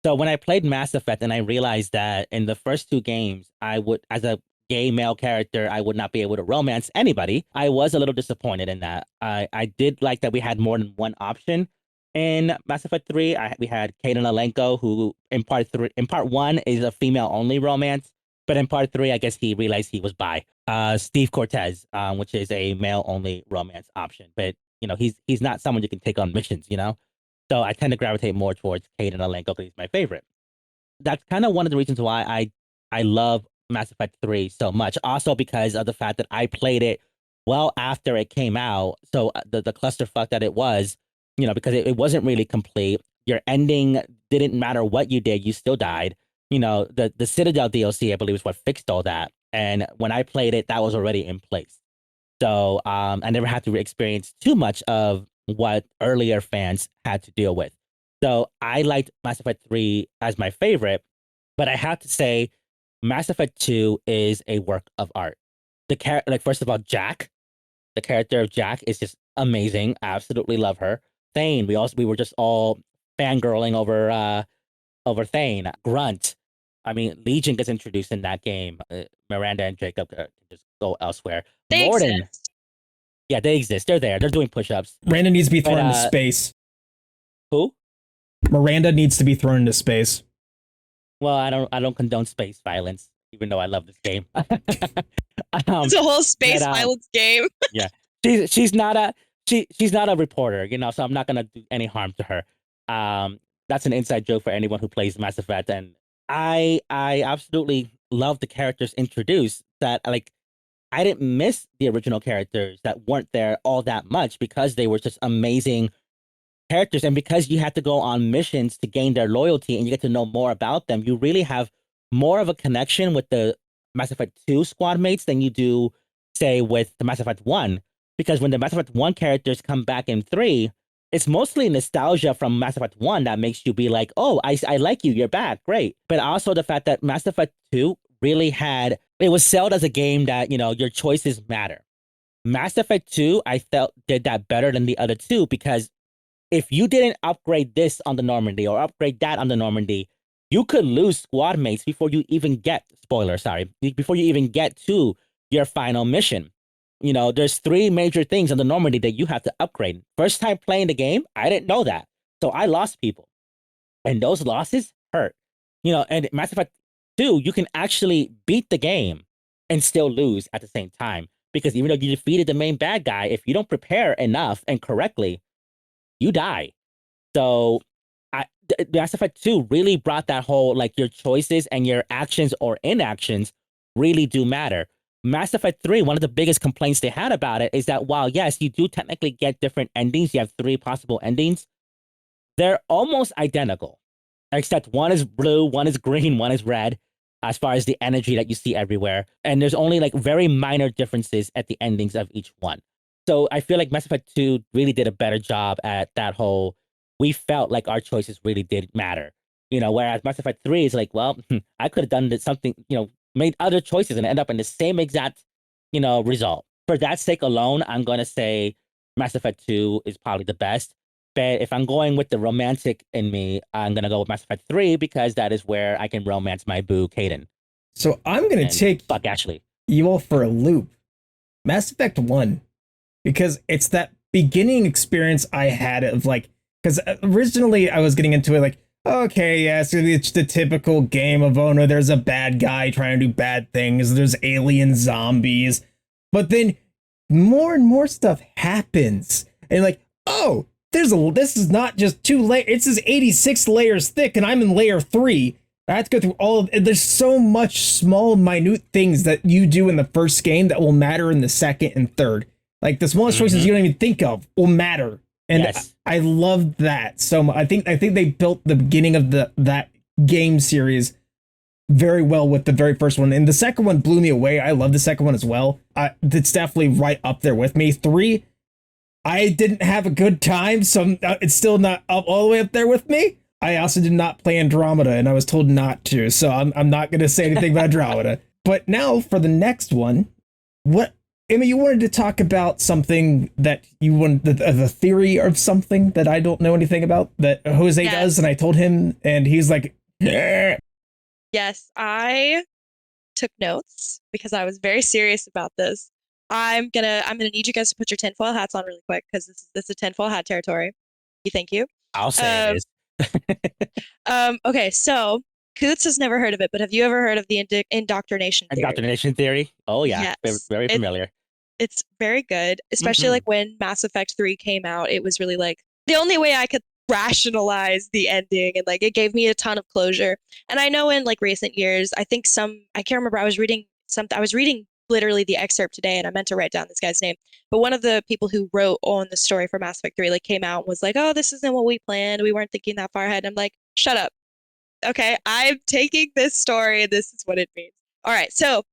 So when I played Mass Effect and I realized that in the first 2 games, I would, as a gay male character, I would not be able to romance anybody, I was a little disappointed in that. I did like that we had more than one option. In Mass Effect 3, we had Kaden Alenko, who in part 1 is a female-only romance, but in part 3, I guess he realized he was bi. Steve Cortez, which is a male-only romance option, but he's not someone you can take on missions, So I tend to gravitate more towards Kaden Alenko because he's my favorite. That's kind of one of the reasons why I love Mass Effect 3 so much. Also because of the fact that I played it well after it came out. So the clusterfuck that it was, because it wasn't really complete. Your ending didn't matter what you did, you still died. The Citadel DLC, I believe, is what fixed all that. And when I played it, that was already in place. So I never had to experience too much of what earlier fans had to deal with. So I liked Mass Effect 3 as my favorite, but I have to say Mass Effect 2 is a work of art. First of all, Jack, the character of Jack is just amazing. I absolutely love her. Thane, we were just all fangirling over Thane. Grunt. I mean, Legion gets introduced in that game. Miranda and Jacob can just go elsewhere. They Morden. exist. Yeah, they exist. They're there. They're doing push-ups. Miranda needs to be thrown into space. Who? Miranda needs to be thrown into space. Well, I don't condone space violence, even though I love this game. It's a whole space violence game. Yeah, she's not a reporter, so I'm not gonna do any harm to her. That's an inside joke for anyone who plays Mass Effect, and I absolutely love the characters introduced. That I didn't miss the original characters that weren't there all that much because they were just amazing characters. And because you had to go on missions to gain their loyalty and you get to know more about them, you really have more of a connection with the Mass Effect 2 squad mates than you do, say, with the Mass Effect 1. Because when the Mass Effect 1 characters come back in 3, it's mostly nostalgia from Mass Effect 1 that makes you be like, oh, I like you, you're back, great. But also the fact that Mass Effect 2 really it was sold as a game that, your choices matter. Mass Effect 2, I felt, did that better than the other 2 because if you didn't upgrade this on the Normandy or upgrade that on the Normandy, you could lose squad mates before you even get, before you even get to your final mission. There's 3 major things on the Normandy that you have to upgrade. First time playing the game, I didn't know that. So I lost people. And those losses hurt. And Mass Effect 2, you can actually beat the game and still lose at the same time. Because even though you defeated the main bad guy, if you don't prepare enough and correctly, you die. So Mass Effect 2 really brought that whole like your choices and your actions or inactions really do matter. Mass Effect 3, one of the biggest complaints they had about it is that while yes, you do technically get different endings, you have 3 possible endings, they're almost identical. Except one is blue, one is green, one is red, as far as the energy that you see everywhere. And there's only like very minor differences at the endings of each one. So I feel like Mass Effect 2 really did a better job at that whole, we felt like our choices really did matter. Whereas Mass Effect 3 is like, well, I could have done something, made other choices and end up in the same exact, result. For that sake alone, I'm going to say Mass Effect 2 is probably the best. But if I'm going with the romantic in me, I'm gonna go with Mass Effect 3 because that is where I can romance my boo, Caden. So I'm gonna And take fuck Ashley. you all for a loop. Mass Effect 1, because it's that beginning experience I had of like, because originally I was getting into it like, okay, yeah, so it's the typical game of, oh no, there's a bad guy trying to do bad things, there's alien zombies, but then more and more stuff happens, and like, oh, this is not just 2 layers, it's just 86 layers thick, and I'm in layer 3. I have to go through all of it. There's so much small, minute things that you do in the first game that will matter in the second and third. Like the smallest choices you don't even think of will matter. And Yes. I loved that so much. I think they built the beginning of that game series very well with the very first one. And the second one blew me away. I love the second one as well. It's definitely right up there with me. 3, I didn't have a good time, so it's still not up all the way up there with me. I also did not play Andromeda, and I was told not to, so I'm not going to say anything about Andromeda. But now for the next one, what, Emma, you wanted to talk about something that you wanted, the theory of something that I don't know anything about, that Jose does, and I told him, and he's like, "Nah." Yes, I took notes because I was very serious about this. I'm gonna need you guys to put your tinfoil hats on really quick because this is tinfoil hat territory. Thank you. I'll say it is. Okay, so Coots has never heard of it, but have you ever heard of the indoctrination theory? Indoctrination theory? Oh, yeah. Yes. Very familiar. It's very good, especially like when Mass Effect 3 came out. It was really like the only way I could rationalize the ending, and like it gave me a ton of closure. And I know in like recent years, I can't remember, I was reading literally the excerpt today, and I meant to write down this guy's name. But one of the people who wrote on the story for Mass Effect 3 like came out and was like, "Oh, this isn't what we planned. We weren't thinking that far ahead." And I'm like, "Shut up. Okay, I'm taking this story and this is what it means." All right, so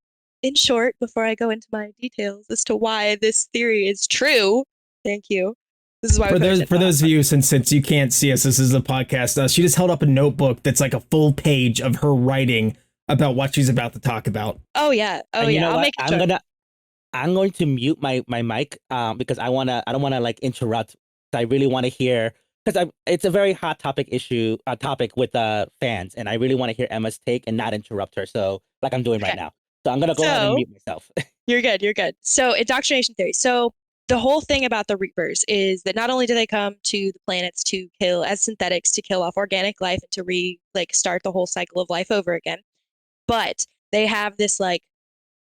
in short, before I go into my details as to why this theory is true, thank you. This is why For those of you, since you can't see us, this is a podcast. She just held up a notebook that's like a full page of her writing about what she's about to talk about. Oh yeah, And you know I'll what? make it short. I'm going to mute my mic because I don't want to like interrupt. I really want to hear, because it's a very hot topic with fans, and I really want to hear Emma's take and not interrupt her. So like I'm doing right now. So I'm gonna go ahead and mute myself. You're good. So indoctrination theory. So the whole thing about the Reapers is that not only do they come to the planets to kill as synthetics, to kill off organic life and to start the whole cycle of life over again, but they have this like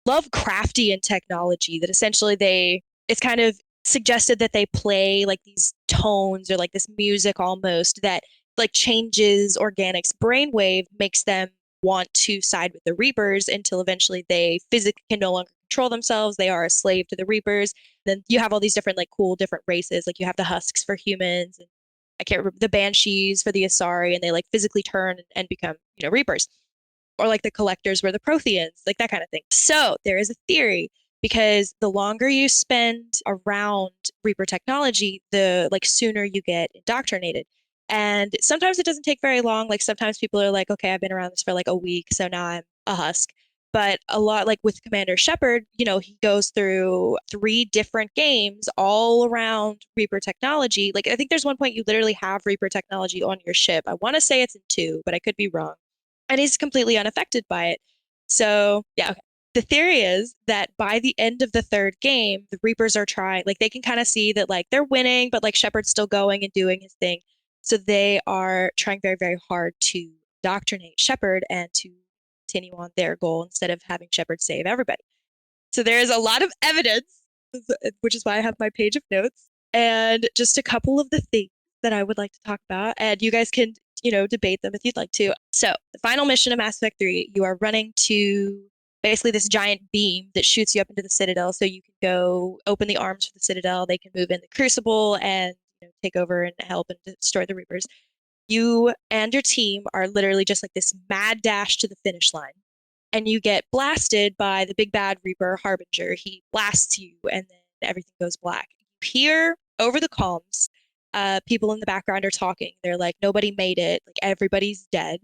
Lovecraftian technology that essentially it's kind of suggested that they play like these tones or like this music almost that like changes organic's brainwave, makes them want to side with the Reapers until eventually they physically can no longer control themselves. They are a slave to the Reapers. Then you have all these different like cool different races. Like you have the Husks for humans, and I can't remember, the Banshees for the Asari, and they like physically turn and become, Reapers. Or like the Collectors were the Protheans, like that kind of thing. So there is a theory, because the longer you spend around Reaper technology, the like sooner you get indoctrinated. And sometimes it doesn't take very long. Like sometimes people are like, okay, I've been around this for like a week, so now I'm a Husk. But a lot, like with Commander Shepard, he goes through 3 different games all around Reaper technology. Like I think there's one point you literally have Reaper technology on your ship. I want to say it's in 2, but I could be wrong. And he's completely unaffected by it. So yeah, okay. The theory is that by the end of the 3rd game, the Reapers are trying, like they can kind of see that like they're winning, but like Shepard's still going and doing his thing. So they are trying very, very hard to indoctrinate Shepard and to continue on their goal instead of having Shepard save everybody. So there is a lot of evidence, which is why I have my page of notes, and just a couple of the things that I would like to talk about, and you guys can, debate them if you'd like to. So, the final mission of Mass Effect 3, you are running to basically this giant beam that shoots you up into the Citadel, so you can go open the arms for the Citadel. They can move in the Crucible and take over and help and destroy the Reapers. You and your team are literally just like this mad dash to the finish line, and you get blasted by the big bad Reaper Harbinger. He blasts you, and then everything goes black. You hear over the comms, people in the background are talking. They're like, nobody made it. Like, everybody's dead.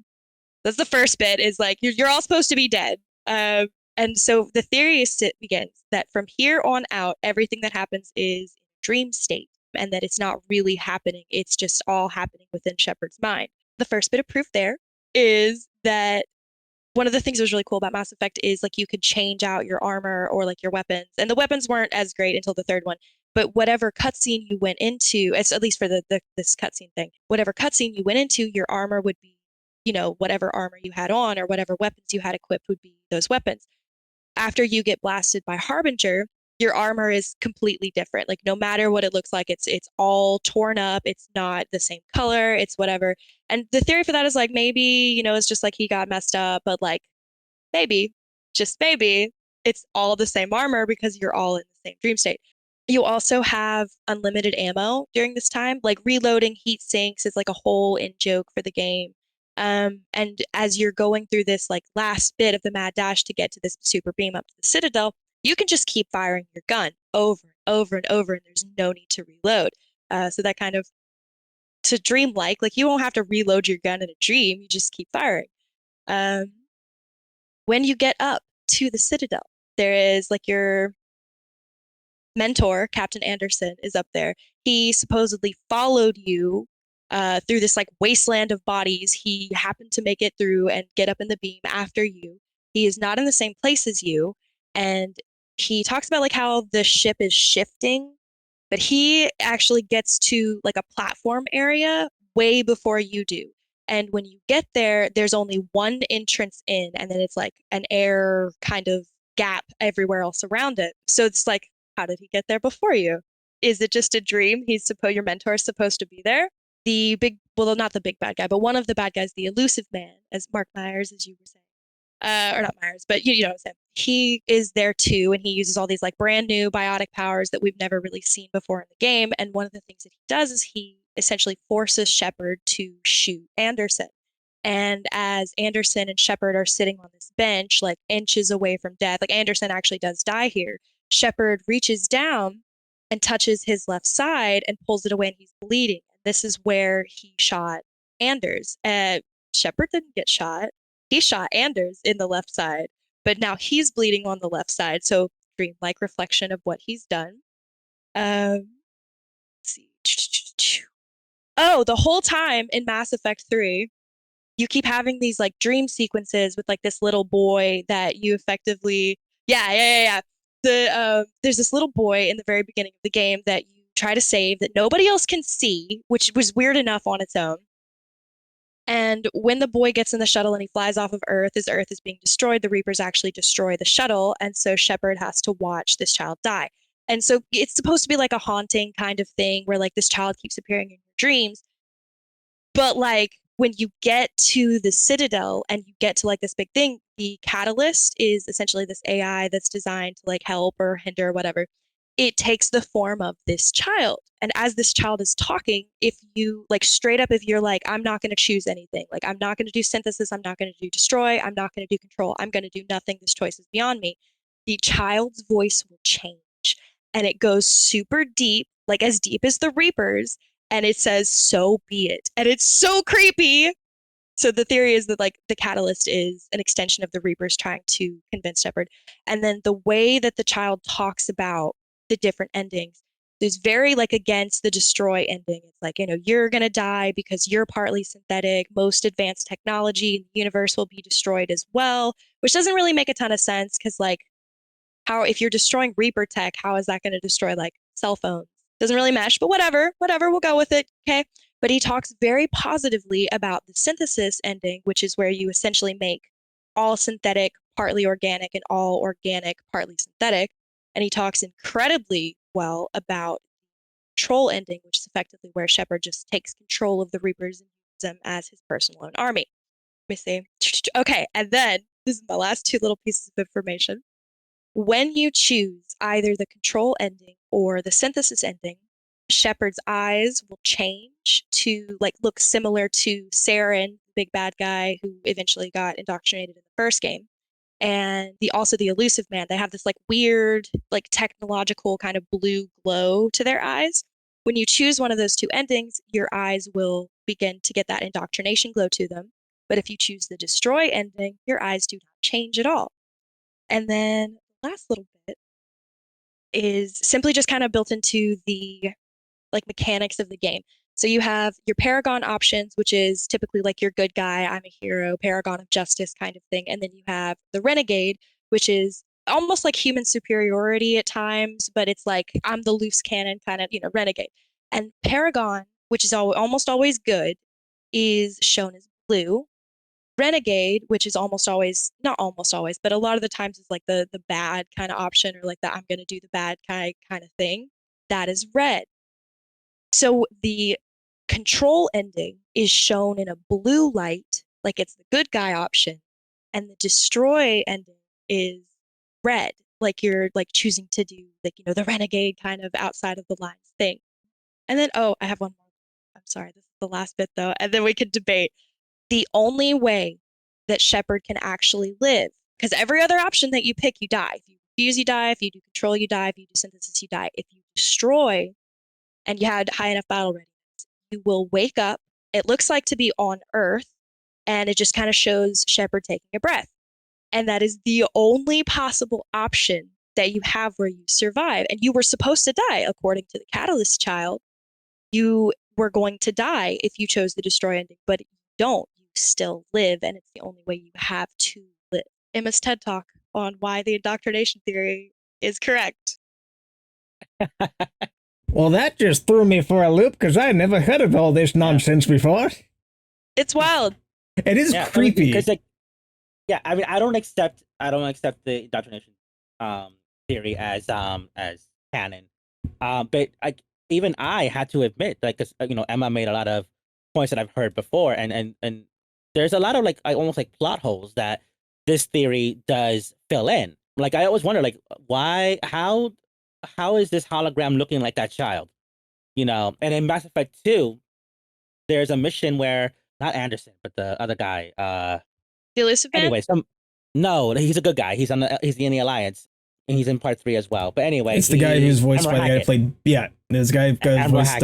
That's the first bit, is like, you're all supposed to be dead. And so the theory begins that from here on out, everything that happens is in dream state, and that it's not really happening. It's just all happening within Shepard's mind. The first bit of proof there is that one of the things that was really cool about Mass Effect is like you could change out your armor or like your weapons, and the weapons weren't as great until the third one. But whatever cutscene you went into, it's at least for this cutscene thing, whatever cutscene you went into, your armor would be, whatever armor you had on, or whatever weapons you had equipped would be those weapons. After you get blasted by Harbinger, your armor is completely different. Like, no matter what it looks like, it's all torn up. It's not the same color. It's whatever. And the theory for that is like, maybe, it's just like he got messed up, but like, maybe, just maybe, it's all the same armor because you're all in the same dream state. You also have unlimited ammo during this time. Like, reloading heat sinks is like a whole in joke for the game. And as you're going through this like last bit of the mad dash to get to this super beam up to the Citadel, you can just keep firing your gun over and over and over, and there's no need to reload. So that kind of, to dream-like, you won't have to reload your gun in a dream. You just keep firing. When you get up to the Citadel, there is like your mentor, Captain Anderson, is up there. He supposedly followed you through this like wasteland of bodies. He happened to make it through and get up in the beam after you. He is not in the same place as you, and he talks about like how the ship is shifting, but he actually gets to like a platform area way before you do. And when you get there, there's only one entrance in, and then it's like an air kind of gap everywhere else around it. So it's like, how did he get there before you? Is it just a dream? Your mentor is supposed to be there. Well, not the big bad guy, but one of the bad guys, the elusive man, as Mark Myers, as you were saying, or not Myers, but you know what I'm saying. He is there too, and he uses all these like brand new biotic powers that we've never really seen before in the game. And one of the things that he does is he essentially forces Shepard to shoot Anderson. And as Anderson and Shepard are sitting on this bench, like inches away from death, like Anderson actually does die here, Shepard reaches down and touches his left side and pulls it away, and he's bleeding. This is where he shot Anders. Shepard didn't get shot. He shot Anders in the left side, but now he's bleeding on the left side. So dreamlike reflection of what he's done. Let's see. Oh, the whole time in Mass Effect 3, you keep having these like dream sequences with like this little boy that you effectively, yeah. There's this little boy in the very beginning of the game that you try to save that nobody else can see, which was weird enough on its own. And when the boy gets in the shuttle and he flies off of Earth, as Earth is being destroyed, the Reapers actually destroy the shuttle, and so Shepard has to watch this child die. And so it's supposed to be like a haunting kind of thing where like this child keeps appearing in your dreams. But like when you get to the Citadel and you get to like this big thing, the catalyst is essentially this AI that's designed to like help or hinder or whatever. It takes the form of this child. And as this child is talking, if you like straight up, if you're like, I'm not going to choose anything, like I'm not going to do synthesis, I'm not going to do destroy, I'm not going to do control, I'm going to do nothing, this choice is beyond me, the child's voice will change. And it goes super deep, like as deep as the Reapers, and it says, so be it. And it's so creepy. So the theory is that like the catalyst is an extension of the Reapers trying to convince Shepard. And then the way that the child talks about the different endings is very like against the destroy ending. It's like, you're going to die because you're partly synthetic. Most advanced technology in the universe will be destroyed as well, which doesn't really make a ton of sense because like if you're destroying Reaper tech, how is that going to destroy like cell phones? Doesn't really mesh, but whatever, we'll go with it. Okay. But he talks very positively about the synthesis ending, which is where you essentially make all synthetic, partly organic, and all organic, partly synthetic. And he talks incredibly well about control ending, which is effectively where Shepard just takes control of the Reapers and uses them as his personal own army. Let me see. Okay, and then this is my last two little pieces of information. When you choose either the control ending or the synthesis ending, Shepard's eyes will change to like look similar to Saren, the big bad guy who eventually got indoctrinated in the first game. And also the elusive man, they have this like weird, like technological kind of blue glow to their eyes. When you choose one of those two endings, your eyes will begin to get that indoctrination glow to them. But if you choose the destroy ending, your eyes do not change at all. And then the last little bit is simply just kind of built into the like mechanics of the game. So you have your Paragon options, which is typically like your good guy, I'm a hero, Paragon of justice kind of thing. And then you have the Renegade, which is almost like human superiority at times, but it's like I'm the loose cannon kind of, renegade. And Paragon, which is almost always good, is shown as blue. Renegade, which is almost always, not almost always, but a lot of the times is like the bad kind of option or like the I'm going to do the bad guy kind of thing, that is red. So the control ending is shown in a blue light, like it's the good guy option, and the destroy ending is red, like you're like choosing to do like, the renegade kind of outside of the lines thing. And then, oh, I have one more. I'm sorry, this is the last bit though, and then we could debate. The only way that Shepard can actually live, because every other option that you pick, you die. If you refuse, you die. If you do control, you die. If you do synthesis, you die. If you destroy, and you had high enough battle readiness, you will wake up. It looks like to be on Earth, and it just kind of shows Shepard taking a breath. And that is the only possible option that you have where you survive. And you were supposed to die, according to the Catalyst Child. You were going to die if you chose the destroy ending, but you don't. You still live, and it's the only way you have to live. Emma's TED Talk on why the indoctrination theory is correct. Well, that just threw me for a loop because I never heard of all this nonsense before. It's wild. It is creepy. Because I mean, I don't accept the indoctrination theory as canon. But even I had to admit, like, 'cause, Emma made a lot of points that I've heard before, and there's a lot of like almost like plot holes that this theory does fill in. Like I always wonder, like, why, how is this hologram looking like that child? And in Mass Effect 2, there's a mission where not Anderson, but the other guy. The elusive man? Anyway, no, he's a good guy. He's in the Alliance, and he's in part 3 as well. But anyway, it's the guy who's voiced by the guy who played. Yeah, this guy voiced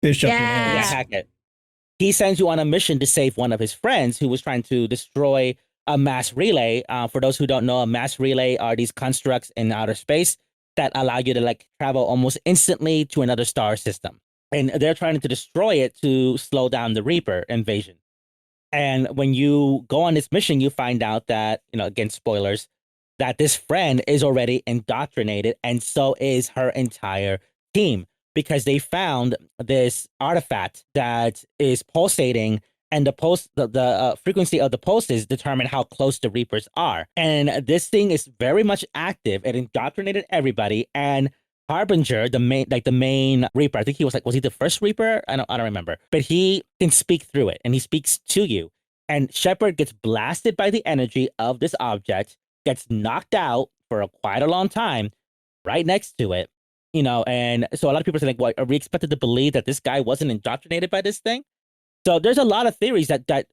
Bishop. Yeah. Hackett. He sends you on a mission to save one of his friends who was trying to destroy a mass relay. For those who don't know, a mass relay are these constructs in outer space that allow you to like travel almost instantly to another star system. And they're trying to destroy it to slow down the Reaper invasion. And when you go on this mission, you find out that, again, spoilers, that this friend is already indoctrinated, and so is her entire team, because they found this artifact that is pulsating, and the frequency of the pulses determine how close the Reapers are. And this thing is very much active. It indoctrinated everybody. And Harbinger, the main Reaper, I think he was he the first Reaper? I don't remember. But he can speak through it, and he speaks to you. And Shepard gets blasted by the energy of this object, gets knocked out for quite a long time, right next to it. And so a lot of people are like, "What, are we expected to believe that this guy wasn't indoctrinated by this thing?" So there's a lot of theories that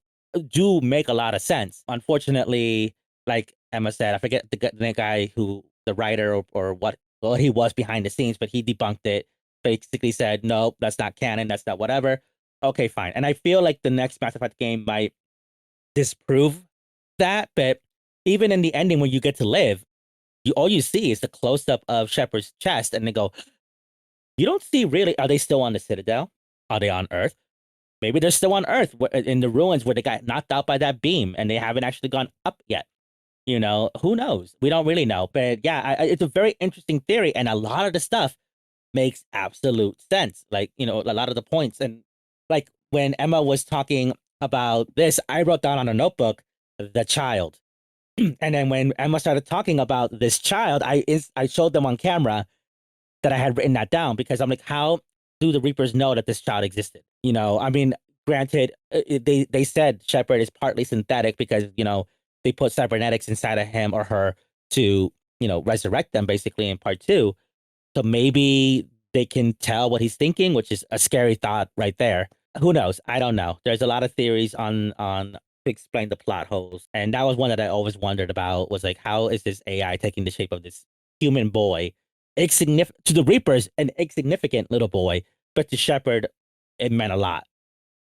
do make a lot of sense. Unfortunately, like Emma said, I forget the guy who, the writer or what he was behind the scenes, but he debunked it. Basically said, nope, that's not canon, that's not whatever. Okay, fine. And I feel like the next Mass Effect game might disprove that, but even in the ending when you get to live, all you see is the close-up of Shepard's chest, and they go, you don't see really, are they still on the Citadel? Are they on Earth? Maybe they're still on Earth in the ruins where they got knocked out by that beam and they haven't actually gone up yet. Who knows? We don't really know. But yeah, it's a very interesting theory. And a lot of the stuff makes absolute sense. Like, a lot of the points. And like when Emma was talking about this, I wrote down on a notebook, the child. And then when Emma started talking about this child, I showed them on camera that I had written that down because I'm like, how do the Reapers know that this child existed? You know, I mean, granted, they said Shepard is partly synthetic because they put cybernetics inside of him or her to resurrect them basically in part 2. So maybe they can tell what he's thinking, which is a scary thought right there. Who knows? I don't know. There's a lot of theories on to explain the plot holes, and that was one that I always wondered about. Was like, how is this AI taking the shape of this human boy, to the Reapers, an insignificant little boy, but to Shepard, it meant a lot.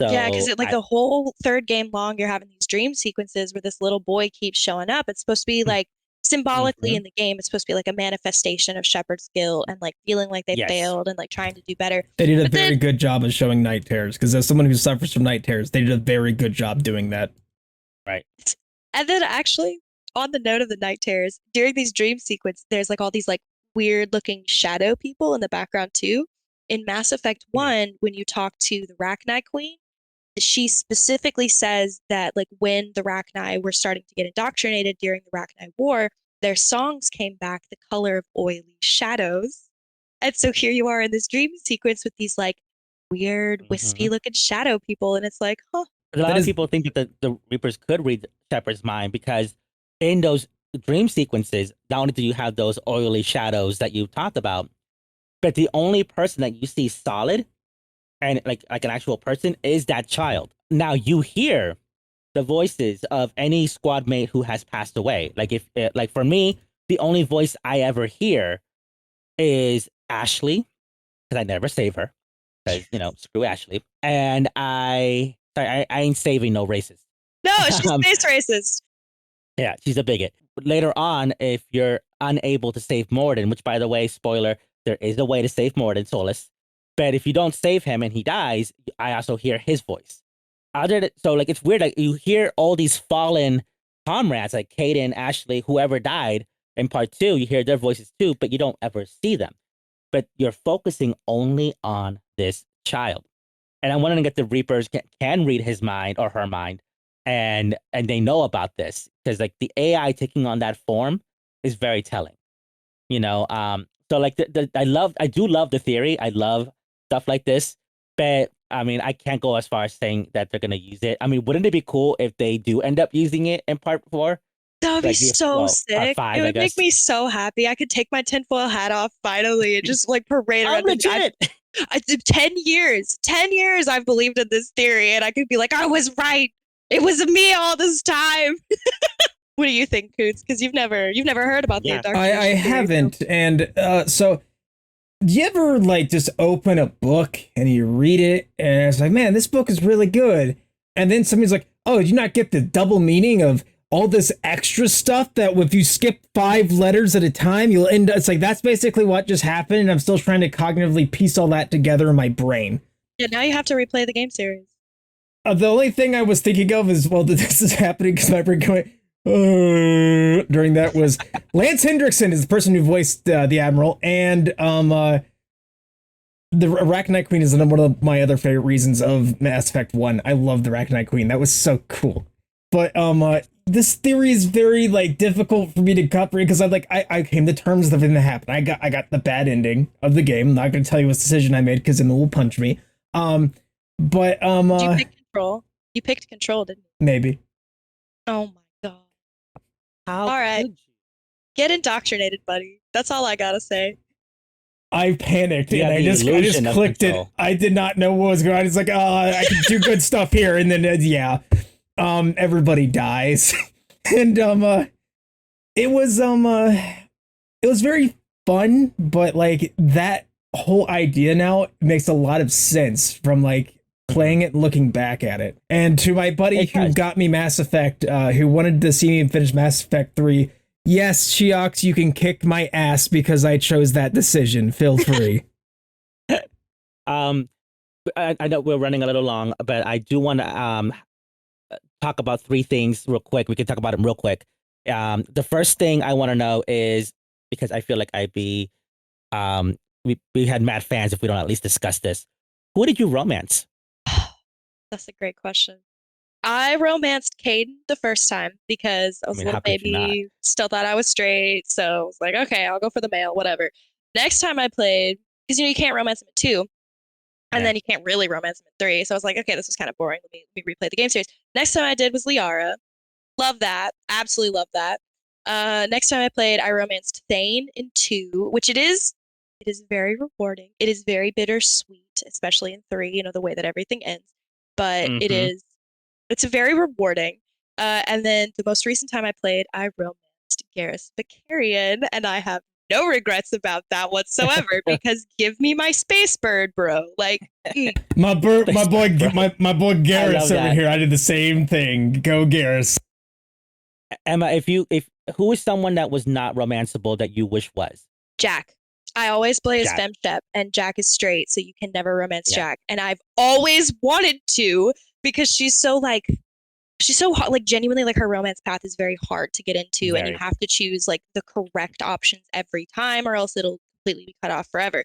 So Yeah, because the whole third game long, you're having these dream sequences where this little boy keeps showing up. It's supposed to be like symbolically in the game, it's supposed to be like a manifestation of Shepard's guilt and like feeling like they failed and like trying to do better. They did a very good job of showing night terrors because as someone who suffers from night terrors, they did a very good job doing that. Right. And then actually, on the note of the night terrors, during these dream sequence, there's like all these like weird looking shadow people in the background too. In Mass Effect 1, when you talk to the Rachni Queen, she specifically says that like when the Rachni were starting to get indoctrinated during the Rachni War, their songs came back the color of oily shadows. And so here you are in this dream sequence with these like weird, wispy looking shadow people, and it's like, huh. A lot of people think that the Reapers could read Shepard's mind because in those dream sequences, not only do you have those oily shadows that you talked about, but the only person that you see solid and like an actual person is that child. Now you hear the voices of any squad mate who has passed away. Like if like for me, the only voice I ever hear is Ashley because I never save her because screw Ashley. And I ain't saving no racist. No, she's space racist. Yeah, she's a bigot. Later on, if you're unable to save Morden, which by the way, spoiler, there is a way to save Morden, Solus. But if you don't save him and he dies, I also hear his voice. So like it's weird, like you hear all these fallen comrades like Caden, Ashley, whoever died in part 2, you hear their voices too, but you don't ever see them. But you're focusing only on this child. And I'm wondering if the Reapers can read his mind or her mind, and they know about this because like the AI taking on that form is very telling. So like I do love the theory. I love stuff like this, but I mean I can't go as far as saying that they're gonna use it. I mean, wouldn't it be cool if they do end up using it in part 4? That would be so sick. Part 5, it would make me so happy. I could take my tinfoil hat off finally and just like parade around. I'm legit. 10 years I've believed in this theory, and I could be like, I was right. It was me all this time. What do you think, Coots? Because you've never heard about the indoctrination I haven't. So. And so do you ever like just open a book and you read it and it's like, man, this book is really good. And then somebody's like, oh, did you not get the double meaning of all this extra stuff that if you skip 5 letters at a time, you'll end up, it's like, that's basically what just happened. And I'm still trying to cognitively piece all that together in my brain. Yeah, now you have to replay the game series. The only thing I was thinking of is, well, this is happening because my brain going, during that was Lance Hendrickson is the person who voiced the Admiral. And the Arachnite Queen is one of my other favorite reasons of Mass Effect 1. I love the Arachnite Queen. That was so cool. But this theory is very like difficult for me to comprehend because I came to terms with everything that happened. I got the bad ending of the game. I'm not going to tell you what decision I made because then it will punch me. But Did you pick Control? You picked Control, didn't you? Maybe. Oh my god. How all right. Get indoctrinated, buddy. That's all I gotta say. I panicked and I just clicked it. I did not know what was going on. It's like, I can do good stuff here, and then everybody dies. And it was very fun, but like that whole idea now makes a lot of sense from like playing it and looking back at it. And to my buddy who got me Mass Effect, who wanted to see me finish Mass Effect 3, yes, Sheox, you can kick my ass because I chose that decision. Feel free. I know we're running a little long, but I do want to talk about 3 things real quick. We can talk about them real quick. The first thing I want to know is, because I feel like we had mad fans if we don't at least discuss this. Who did you romance? That's a great question. I romanced Caden the first time because I was a little baby, still thought I was straight. So I was like, okay, I'll go for the male, whatever. Next time I played, because you can't romance him at 2, and Yeah. then you can't really romance him at 3. So I was like, okay, this was kind of boring. Let me replay the game series. Next time I did was Liara. Love that. Absolutely love that. Next time I played, I romanced Thane in 2, which it is very rewarding. It is very bittersweet, especially in 3, the way that everything ends. But Mhm. it's very rewarding. And then the most recent time I played, I romanced Garrus Vicarian, and I have no regrets about that whatsoever because give me my space bird, bro. Like, My boy, Bro. my boy love Garrus over that. here. I did the same thing. Go Garrus. Emma, if who is someone that was not romanceable that you wish was? Jack. I always play as Jack. femshep, and Jack is straight, so you can never romance Yeah. Jack. And I've always wanted to because she's so hard, like genuinely, like her romance path is very hard to get into, and you Very. have to choose like the correct options every time, or else it'll completely be cut off forever.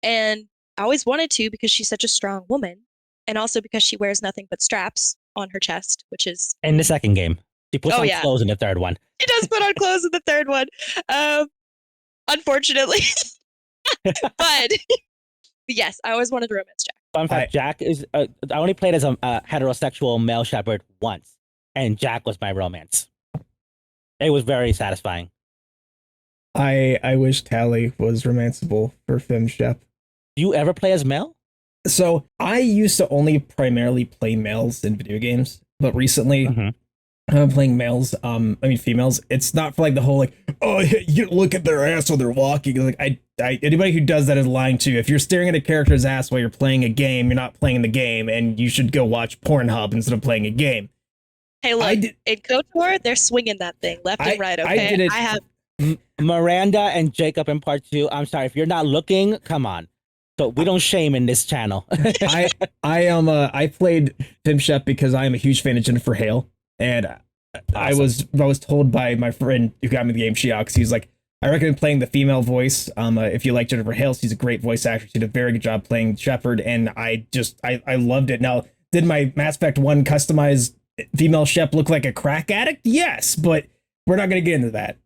And I always wanted to because she's such a strong woman, and also because she wears nothing but straps on her chest, which is In the second game, she puts Oh, on yeah. clothes in the third one. she does put on clothes in the third one, unfortunately. But yes, I always wanted to romance Jack. Fun fact: Jack is. I only played as a heterosexual male shepherd once, and Jack was my romance. It was very satisfying. I wish Tally was romanceable for FemShep. Do you ever play as male? So I used to only primarily play males in video games, but recently Mhm. I'm playing males. Females. It's not for like the whole like, oh, you look at their ass while they're walking. Like anybody who does that is lying to you. If you're staring at a character's ass while you're playing a game, you're not playing the game, and you should go watch Pornhub instead of playing a game. Hey, look, in KOTOR, they're swinging that thing left and right. Okay, I did it. I have. Miranda and Jacob in part 2. I'm sorry if you're not looking. Come on. So we don't shame in this channel. I played FemShep because I am a huge fan of Jennifer Hale, and I was told by my friend who got me the game Shiox, he's like, I recommend playing the female voice. If you like Jennifer Hale, she's a great voice actress. She did a very good job playing Shepard, and I loved it. Now, did my Mass Effect 1 customized female Shep look like a crack addict? Yes, but we're not going to get into that.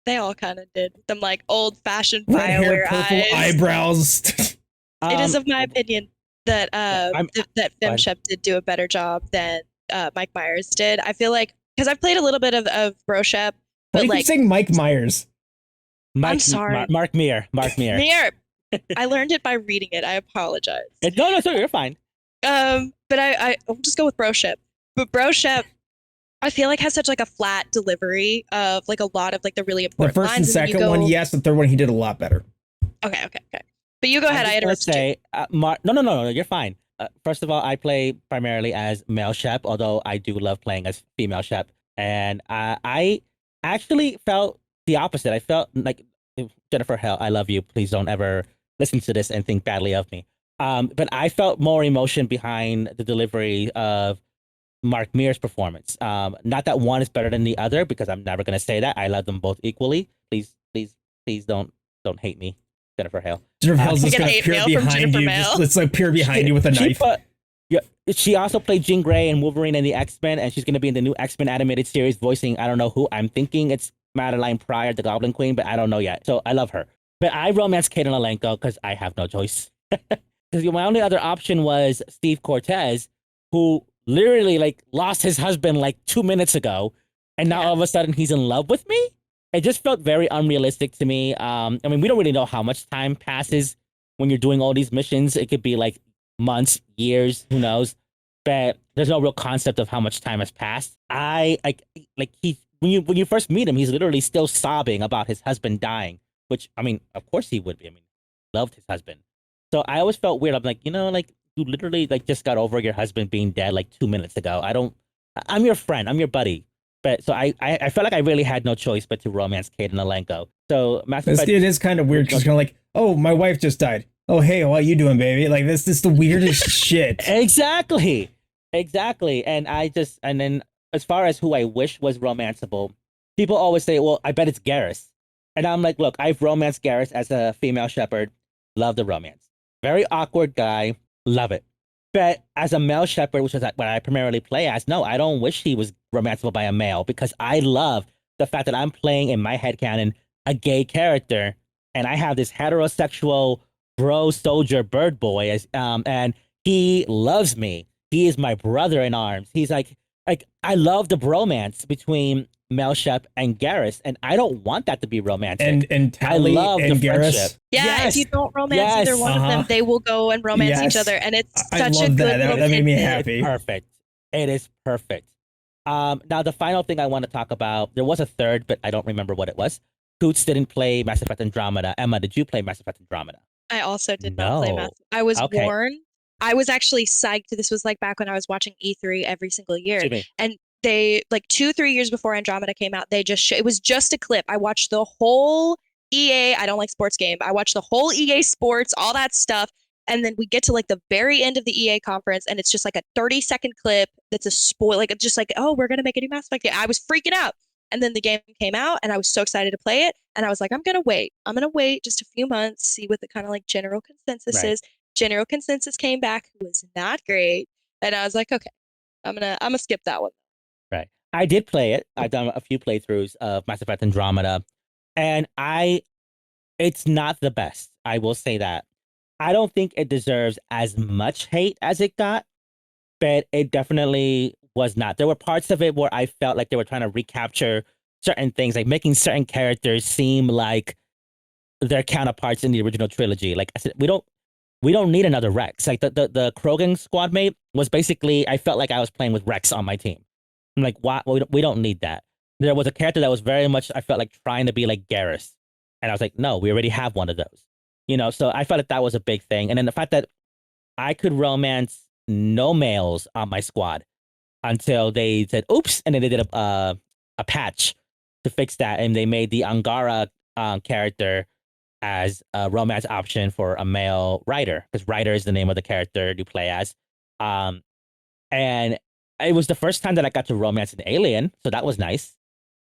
They all kind of did. Them like old-fashioned Red hair, Bioware purple eyes. eyebrows. It is of my opinion that that FemShep did do a better job than Mike Myers did. I feel like because I've played a little bit of Broshep, Why but do you keep saying Mike Myers? I'm sorry. Mark Meir. Mir. I learned it by reading it. I apologize. No, sorry, you're fine. But I'll just go with Broshep. But Broshep, I feel like has such like a flat delivery of like a lot of like the really The important first and lines. And second one, yes. The third one, he did a lot better. Okay. But you go ahead. I interrupted say, no, you're fine. First of all, I play primarily as male Shep, although I do love playing as female Shep. And I actually felt the opposite. I felt like, Jennifer Hale, I love you. Please don't ever listen to this and think badly of me. But I felt more emotion behind the delivery of Mark Meir's performance. Not that one is better than the other, because I'm never going to say that. I love them both equally. Please don't hate me, Jennifer Hale. Jennifer Hale's just Get gonna hate peer mail from behind Jennifer you. Mail. It's like peer behind you with a knife. She also played Jean Grey and Wolverine and the X-Men, and she's going to be in the new X-Men animated series voicing, I don't know who. I'm thinking it's Madeline Pryor, the Goblin Queen, but I don't know yet. So I love her. But I romance Kate Alenko because I have no choice. Because my only other option was Steve Cortez, who literally like lost his husband like 2 minutes ago, and now all of a sudden he's in love with me. It just felt very unrealistic to me. We don't really know how much time passes when you're doing all these missions. It could be like months, years, who knows? But there's no real concept of how much time has passed. When you first meet him, he's literally still sobbing about his husband dying, which of course he would be. Loved his husband. So I always felt weird. I'm like, you literally like just got over your husband being dead like 2 minutes ago. I'm your friend. I'm your buddy. But so I felt like I really had no choice but to romance Kate Alenko. So it is kind of weird because kind of like, oh, my wife just died. Oh, hey, how you doing, baby? Like this is the weirdest shit. Exactly. And then as far as who I wish was romanceable, people always say, well, I bet it's Garrus. And I'm like, look, I've romanced Garrus as a female shepherd. Love the romance. Very awkward guy. Love it. But as a male shepherd, which is what I primarily play as, no, I don't wish he was romanceable by a male, because I love the fact that I'm playing in my headcanon a gay character and I have this heterosexual bro soldier bird boy, and he loves me. He is my brother in arms. He's like I love the bromance between Melshep and Garrus, and I don't want that to be romantic. And I Tally love the and friendship. Garrus. Yeah, if you Yes. don't romance either Yes. one of them, they will go and romance each Yes. other, and it's I such a love good that. little That made me tidbit. happy. It's perfect. It is perfect. Now the final thing I want to talk about, there was a third, but I don't remember what it was. Coots didn't play Mass Effect Andromeda. Emma, did you play Mass Effect Andromeda? I also did not play Mass. No. I was Okay. warned. I was actually psyched. This was like back when I was watching E3 every single year, Excuse me. and they like 2-3 years before Andromeda came out, they just it was just a clip. I watched the whole EA. I don't like sports game. I watched the whole EA Sports, all that stuff, and then we get to like the very end of the EA conference, and it's just like a 30-second clip that's a spoil, like just like, oh, we're gonna make a new Mass Effect game. I was freaking out. And then the game came out, and I was so excited to play it. And I was like, I'm gonna wait. I'm gonna wait just a few months, see what the kind of like general consensus Right. is. General consensus came back, was not great, and I was like, okay, I'm gonna skip that one. Right. I did play it. I've done a few playthroughs of Mass Effect Andromeda, and it's not the best. I will say that. I don't think it deserves as much hate as it got, but it definitely was not. There were parts of it where I felt like they were trying to recapture certain things, like making certain characters seem like their counterparts in the original trilogy. Like I said, we don't need another Rex. Like the Krogan squad mate was basically, I felt like I was playing with Rex on my team. I'm like, why? We don't need that. There was a character that was very much, I felt like trying to be like Garrus. And I was like, no, we already have one of those. So I felt like that was a big thing. And then the fact that I could romance no males on my squad until they said, oops. And then they did a patch to fix that. And they made the Angara character as a romance option for a male writer, because writer is the name of the character you play as. And it was the first time that I got to romance an alien, so that was nice.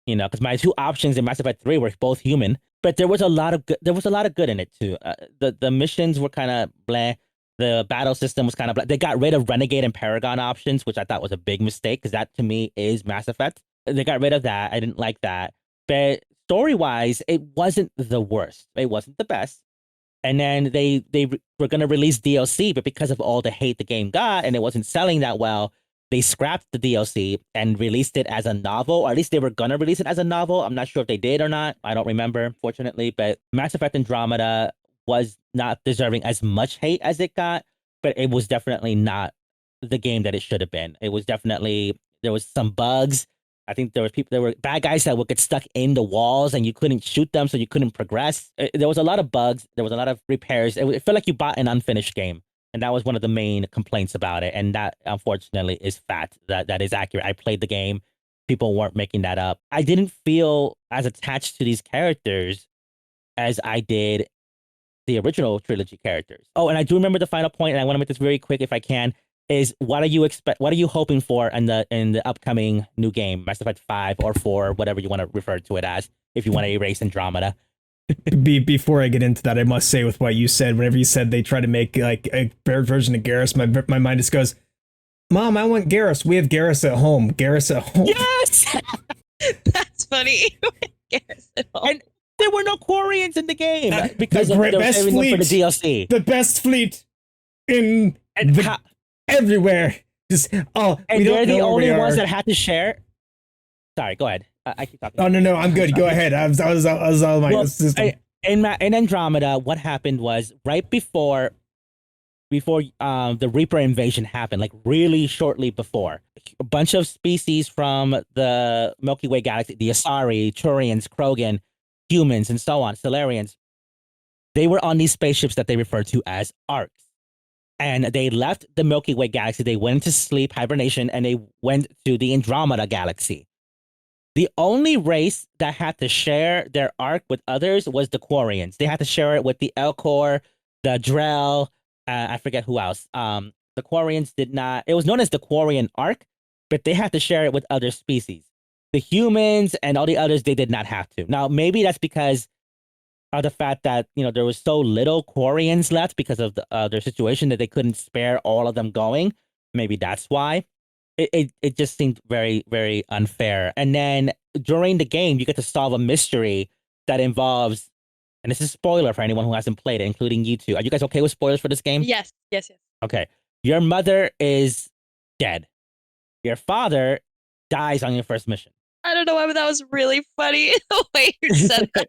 Because my two options in Mass Effect 3 were both human, but there was a lot of good. There was a lot of good in it too. The missions were kind of blah. The battle system was kind of blah. They got rid of Renegade and Paragon options, which I thought was a big mistake because that to me is Mass Effect. They got rid of that. I didn't like that. But story wise, it wasn't the worst. It wasn't the best. And then they were going to release DLC, but because of all the hate the game got and it wasn't selling that well, they scrapped the DLC and released it as a novel, or at least they were going to release it as a novel. I'm not sure if they did or not. I don't remember, fortunately. But Mass Effect Andromeda was not deserving as much hate as it got, but it was definitely not the game that it should have been. It was definitely, there was some bugs. I think there were bad guys that would get stuck in the walls and you couldn't shoot them, so you couldn't progress. There was a lot of bugs. There was a lot of repairs. It felt like you bought an unfinished game. And that was one of the main complaints about it. And that, unfortunately, is fact. That is accurate. I played the game. People weren't making that up. I didn't feel as attached to these characters as I did the original trilogy characters. Oh, and I do remember the final point, and I want to make this very quick if I can, is what are you hoping for in the upcoming new game, Mass Effect 5 or 4, whatever you want to refer to it as, if you want to erase Andromeda? Before I get into that, I must say with what you said, whenever you said they try to make like a better version of Garrus, my mind just goes, Mom, I want Garrus. We have Garrus at home. Garrus at home. Yes! That's funny. Garrus at home. And there were no Quarians in the game because the they were best saving them for the fleet. DLC. The best fleet in And everywhere. Just and we don't they're the know where only we ones are. that had to share. Sorry, go ahead. I keep talking. Oh no, I'm good. Go ahead. I was on my system. In Andromeda, what happened was right before the Reaper invasion happened, like really shortly before, a bunch of species from the Milky Way galaxy, the Asari, Turians, Krogan, humans, and so on, Solarians, they were on these spaceships that they referred to as arcs. And they left the Milky Way galaxy, they went into sleep, hibernation, and they went to the Andromeda galaxy. The only race that had to share their arc with others was the Quarians. They had to share it with the Elcor, the Drell, I forget who else. The Quarians did not. It was known as the Quarian arc, but they had to share it with other species. The humans and all the others, they did not have to. Now, maybe that's because of the fact that there was so little Quarians left because of their situation that they couldn't spare all of them going. Maybe that's why. It just seemed very, very unfair. And then during the game, you get to solve a mystery that involves And this is spoiler for anyone who hasn't played it, including you two. Are you guys okay with spoilers for this game? Yes, yes, yes. Okay. Your mother is dead. Your father dies on your first mission. I don't know why, but that was really funny the way you said that.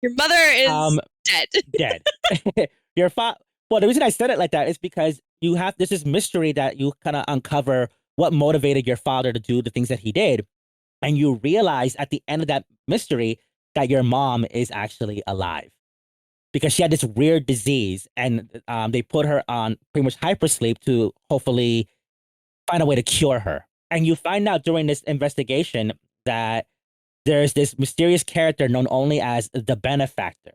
Your mother is dead. Dead. Your father. Well, the reason I said it like that is because you have this mystery that you kind of uncover what motivated your father to do the things that he did, and you realize at the end of that mystery that your mom is actually alive because she had this weird disease, and they put her on pretty much hypersleep to hopefully find a way to cure her. And you find out during this investigation that there's this mysterious character known only as the benefactor.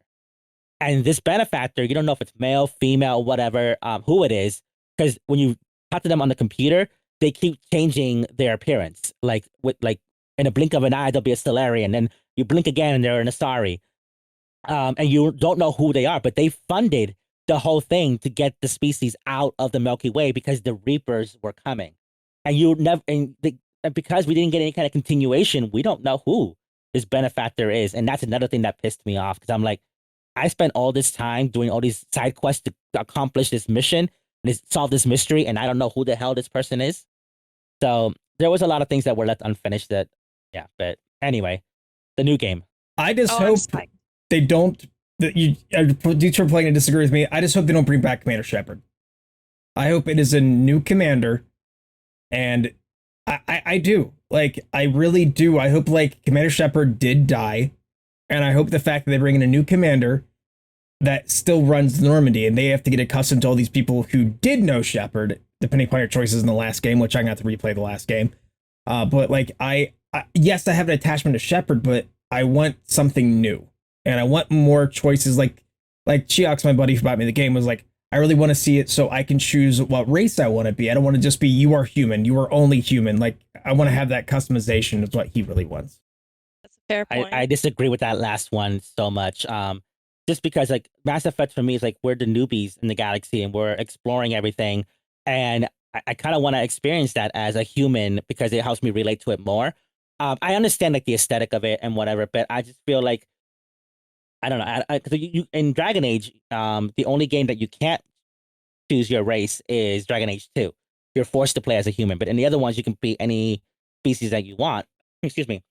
And this benefactor, you don't know if it's male, female, whatever, who it is, because when you talk to them on the computer, they keep changing their appearance. Like in a blink of an eye, they'll be a Stellarian, then you blink again and they're an Asari. And you don't know who they are, but they funded the whole thing to get the species out of the Milky Way because the Reapers were coming. And you never, and because we didn't get any kind of continuation, we don't know who this benefactor is. And that's another thing that pissed me off because I'm like, I spent all this time doing all these side quests to accomplish this mission and solve this mystery, and I don't know who the hell this person is. So there was a lot of things that were left unfinished that, yeah. But anyway, the new game. I just I'm hope psyched. they don't. That you for playing and disagree with me. I just hope they don't bring back Commander Shepard. I hope it is a new commander, and I do. Like, I really do. I hope like Commander Shepard did die, and I hope the fact that they bring in a new commander that still runs Normandy, and they have to get accustomed to all these people who did know Shepard, depending upon your choices in the last game, which I'm going to have to replay the last game. But like, yes, I have an attachment to Shepard, but I want something new, and I want more choices. Like Chiox, my buddy who bought me the game, was like, I really want to see it so I can choose what race I want to be. I don't want to just be, you are human, you are only human. Like, I want to have that customization is what he really wants. That's a fair point. I disagree with that last one so much. Just because like Mass Effect for me is like we're the newbies in the galaxy and we're exploring everything, and I kind of want to experience that as a human because it helps me relate to it more. I understand like the aesthetic of it and whatever, but I just feel like I don't know. You in Dragon Age, the only game that you can't choose your race is Dragon Age 2. You're forced to play as a human, but in the other ones you can be any species that you want. Excuse me.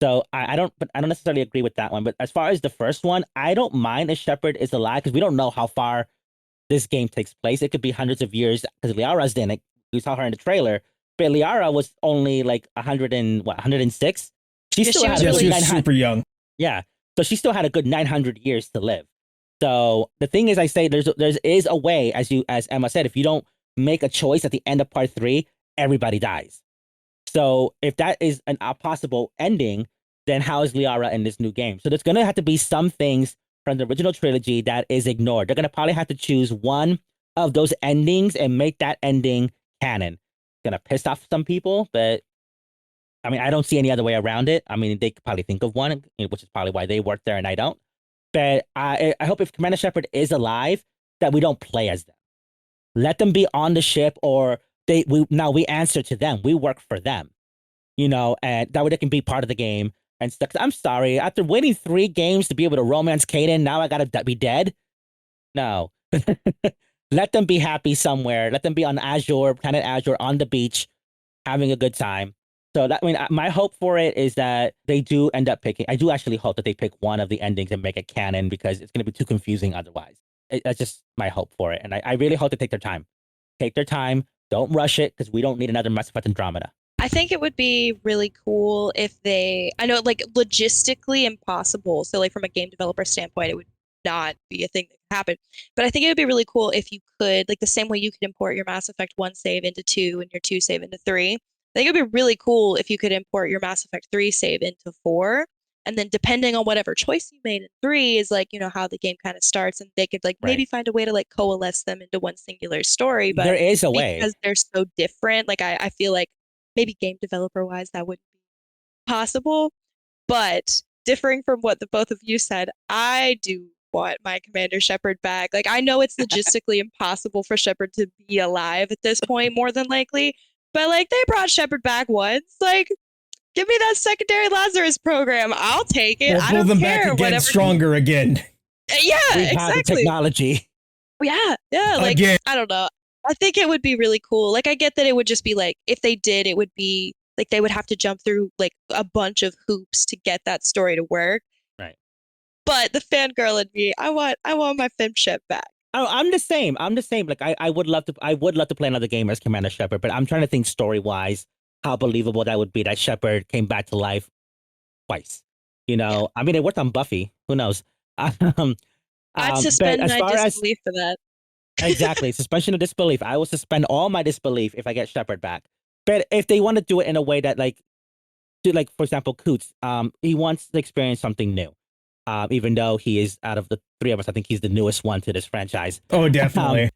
So I don't necessarily agree with that one. But as far as the first one, I don't mind if Shepard is alive because we don't know how far this game takes place. It could be hundreds of years because Liara's in it. We saw her in the trailer, but Liara was only like 106. She Yeah, still she had was a Yeah, good she was 900 super young. Yeah, so she still had a good 900 years to live. So the thing is, I say there is a way, as Emma said, if you don't make a choice at the end of part 3, everybody dies. So if that is a possible ending, then how is Liara in this new game? So there's going to have to be some things from the original trilogy that is ignored. They're going to probably have to choose one of those endings and make that ending canon. It's going to piss off some people, but I mean, I don't see any other way around it. I mean, they could probably think of one, which is probably why they work there and I don't. But I hope if Commander Shepard is alive, that we don't play as them. Let them be on the ship, or we answer to them. We work for them, and that way they can be part of the game and stuff. I'm sorry, after waiting 3 games to be able to romance Kaden, now I gotta be dead. No, let them be happy somewhere. Let them be on planet Azure, on the beach, having a good time. So my hope for it is that they do end up picking. I do actually hope that they pick one of the endings and make it canon because it's going to be too confusing otherwise. That's just my hope for it, and I really hope they take their time. Take their time. Don't rush it because we don't need another Mass Effect Andromeda. I think it would be really cool if I know like logistically impossible. So like from a game developer standpoint, it would not be a thing that could happen. But I think it would be really cool if you could, like the same way you could import your Mass Effect 1 save into 2 and your 2 save into 3. I think it would be really cool if you could import your Mass Effect 3 save into 4. And then depending on whatever choice you made in 3 is like, how the game kind of starts, and they could like maybe find a way to like coalesce them into one singular story. But there is a way because they're so different, like I feel like maybe game developer wise that wouldn't be possible. But differing from what the both of you said, I do want my Commander Shepard back. Like I know it's logistically impossible for Shepard to be alive at this point, more than likely. But like they brought Shepard back once. Like, give me that secondary Lazarus program. I'll take it. We'll I pull don't them care. back again, Whatever. stronger again. Yeah, We have the exactly. technology. Yeah. Like, Again. I don't know. I think it would be really cool. Like, I get that it would just be like, if they did, it would be like they would have to jump through like a bunch of hoops to get that story to work. Right. But the fangirl in me, I want my femship back. Oh, I'm the same. I'm the same. Like I would love to play another game as Commander Shepard, but I'm trying to think story wise how believable that would be that Shepard came back to life twice. You Yeah. know, I mean, it worked on Buffy. Who knows? Um, I'd but suspend as my far as disbelief for that. exactly suspension of disbelief, I will suspend all my disbelief if I get Shepard back. But if they want to do it in a way that like, like for example, Coots, he wants to experience something new. Even though he is out of the three of us, I think he's the newest one to this franchise. Oh, definitely.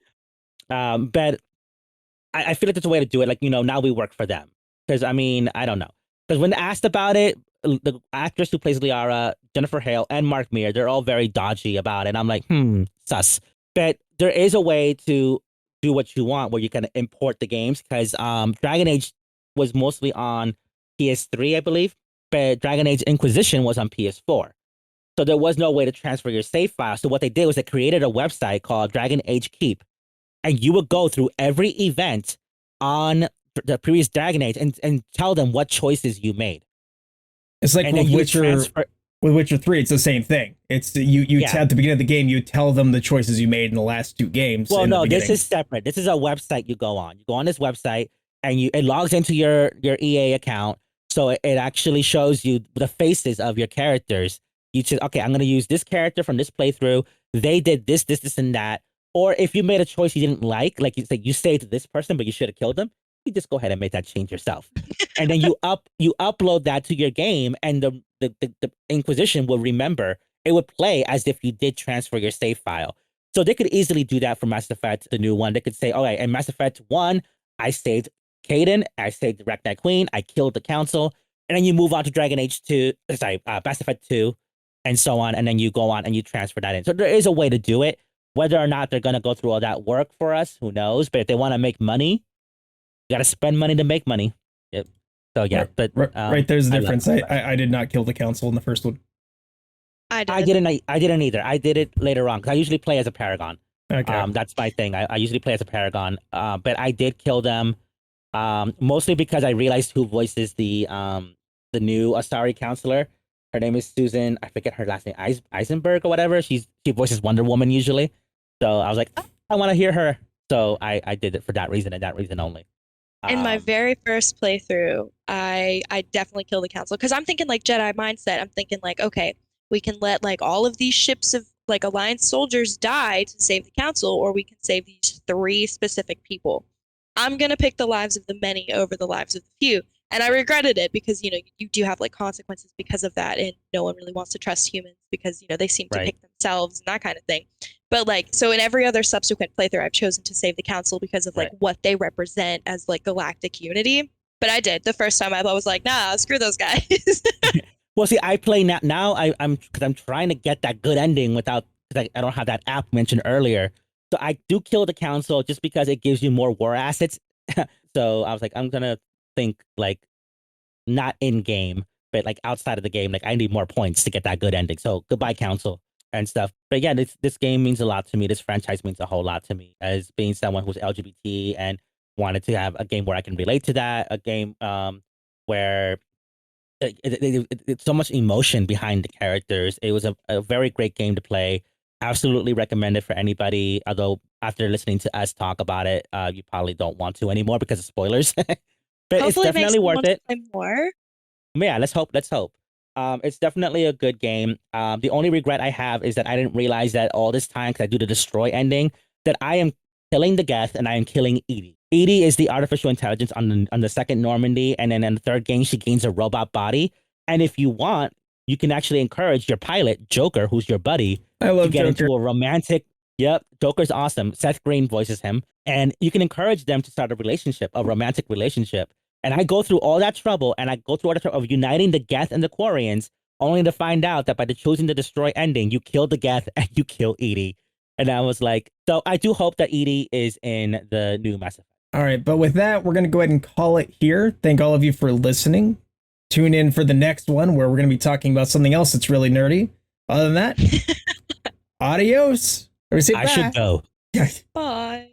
But I feel like there's a way to do it. Like, you know, now we work for them. Because, I mean, I don't know. Because when asked about it, the actress who plays Liara, Jennifer Hale, and Mark Meer, they're all very dodgy about it. I'm like, sus. But there is a way to do what you want where you can import the games. Because Dragon Age was mostly on PS3, I believe. But Dragon Age Inquisition was on PS4. So there was no way to transfer your save file. So what they did was they created a website called Dragon Age Keep, and you would go through every event on the previous Dragon Age and tell them what choices you made. It's like And with then you Witcher. transfer. With Witcher 3, it's the same thing. It's you Yeah. at the beginning of the game, you tell them the choices you made in the last two games. Well, in the no, this beginning. is separate. This is a website you go on. You go on this website, and it logs into your EA account. So it actually shows you the faces of your characters. You say, okay, I'm going to use this character from this playthrough. They did this, this, this, and that. Or if you made a choice you didn't like you say you saved this person, but you should have killed them, you just go ahead and make that change yourself. And then you upload that to your game, and the Inquisition will remember. It would play as if you did transfer your save file. So they could easily do that for Mass Effect, the new one. They could say, okay, in Mass Effect 1, I saved Caden, I saved the Rek'Nai Queen, I killed the Council, and then you move on to Dragon Age 2, Mass Effect 2, and so on, and then you go on and you transfer that in. So there is a way to do it. Whether or not they're going to go through all that work for us, who knows? But if they want to make money, you got to spend money to make money. Yep. So yeah, but right there's the I difference. I did not kill the council in the first one. I did. I didn't either. I did it later on because I usually play as a Paragon. Okay. That's my thing. I usually play as a Paragon. But I did kill them. Mostly because I realized who voices the new Asari counselor. Her name is Susan. I forget her last name, Eisenberg or whatever. She voices Wonder Woman usually. So I was like, I want to hear her. So I did it for that reason and that reason only. In my very first playthrough, I definitely killed the council because I'm thinking like Jedi mindset. I'm thinking like, okay, we can let like all of these ships of like Alliance soldiers die to save the council, or we can save these three specific people. I'm gonna pick the lives of the many over the lives of the few. And I regretted it because, you do have like consequences because of that, and no one really wants to trust humans because, they seem to Right. pick themselves and that kind of thing. But like, so in every other subsequent playthrough, I've chosen to save the council because of like Right. what they represent as like galactic unity. But I did the first time I was like, nah, screw those guys. Well, see, I play now. I'm trying to get that good ending without because I don't have that app mentioned earlier. So I do kill the council just because it gives you more war assets. So I was like, I'm gonna think like not in game, but like outside of the game. Like I need more points to get that good ending. So goodbye, council and stuff. But yeah, this game means a lot to me. This franchise means a whole lot to me as being someone who's LGBT and wanted to have a game where I can relate to that. A game where it's so much emotion behind the characters. It was a very great game to play. Absolutely recommend it for anybody. Although after listening to us talk about it, you probably don't want to anymore because of spoilers. But it's Hopefully, it makes definitely me worth want to it. play more. Yeah, let's hope. Let's hope. It's definitely a good game. The only regret I have is that I didn't realize that all this time, because I do the destroy ending, that I am killing the Geth and I am killing Edie. Edie is the artificial intelligence on the second Normandy, and then in the third game, she gains a robot body. And if you want, you can actually encourage your pilot, Joker, who's your buddy, I love to get Joker. into a romantic. Yep, Joker's awesome. Seth Green voices him, and you can encourage them to start a romantic relationship. And I go through all that trouble, and I go through all the trouble of uniting the Geth and the Quarians, only to find out that by choosing the destroy ending, you kill the Geth and you kill Edie. And I was like, so I do hope that Edie is in the new Mass Effect. All right, but with that, we're going to go ahead and call it here. Thank all of you for listening. Tune in for the next one where we're going to be talking about something else that's really nerdy. Other than that, Adios. Or say I should bye. go. Bye.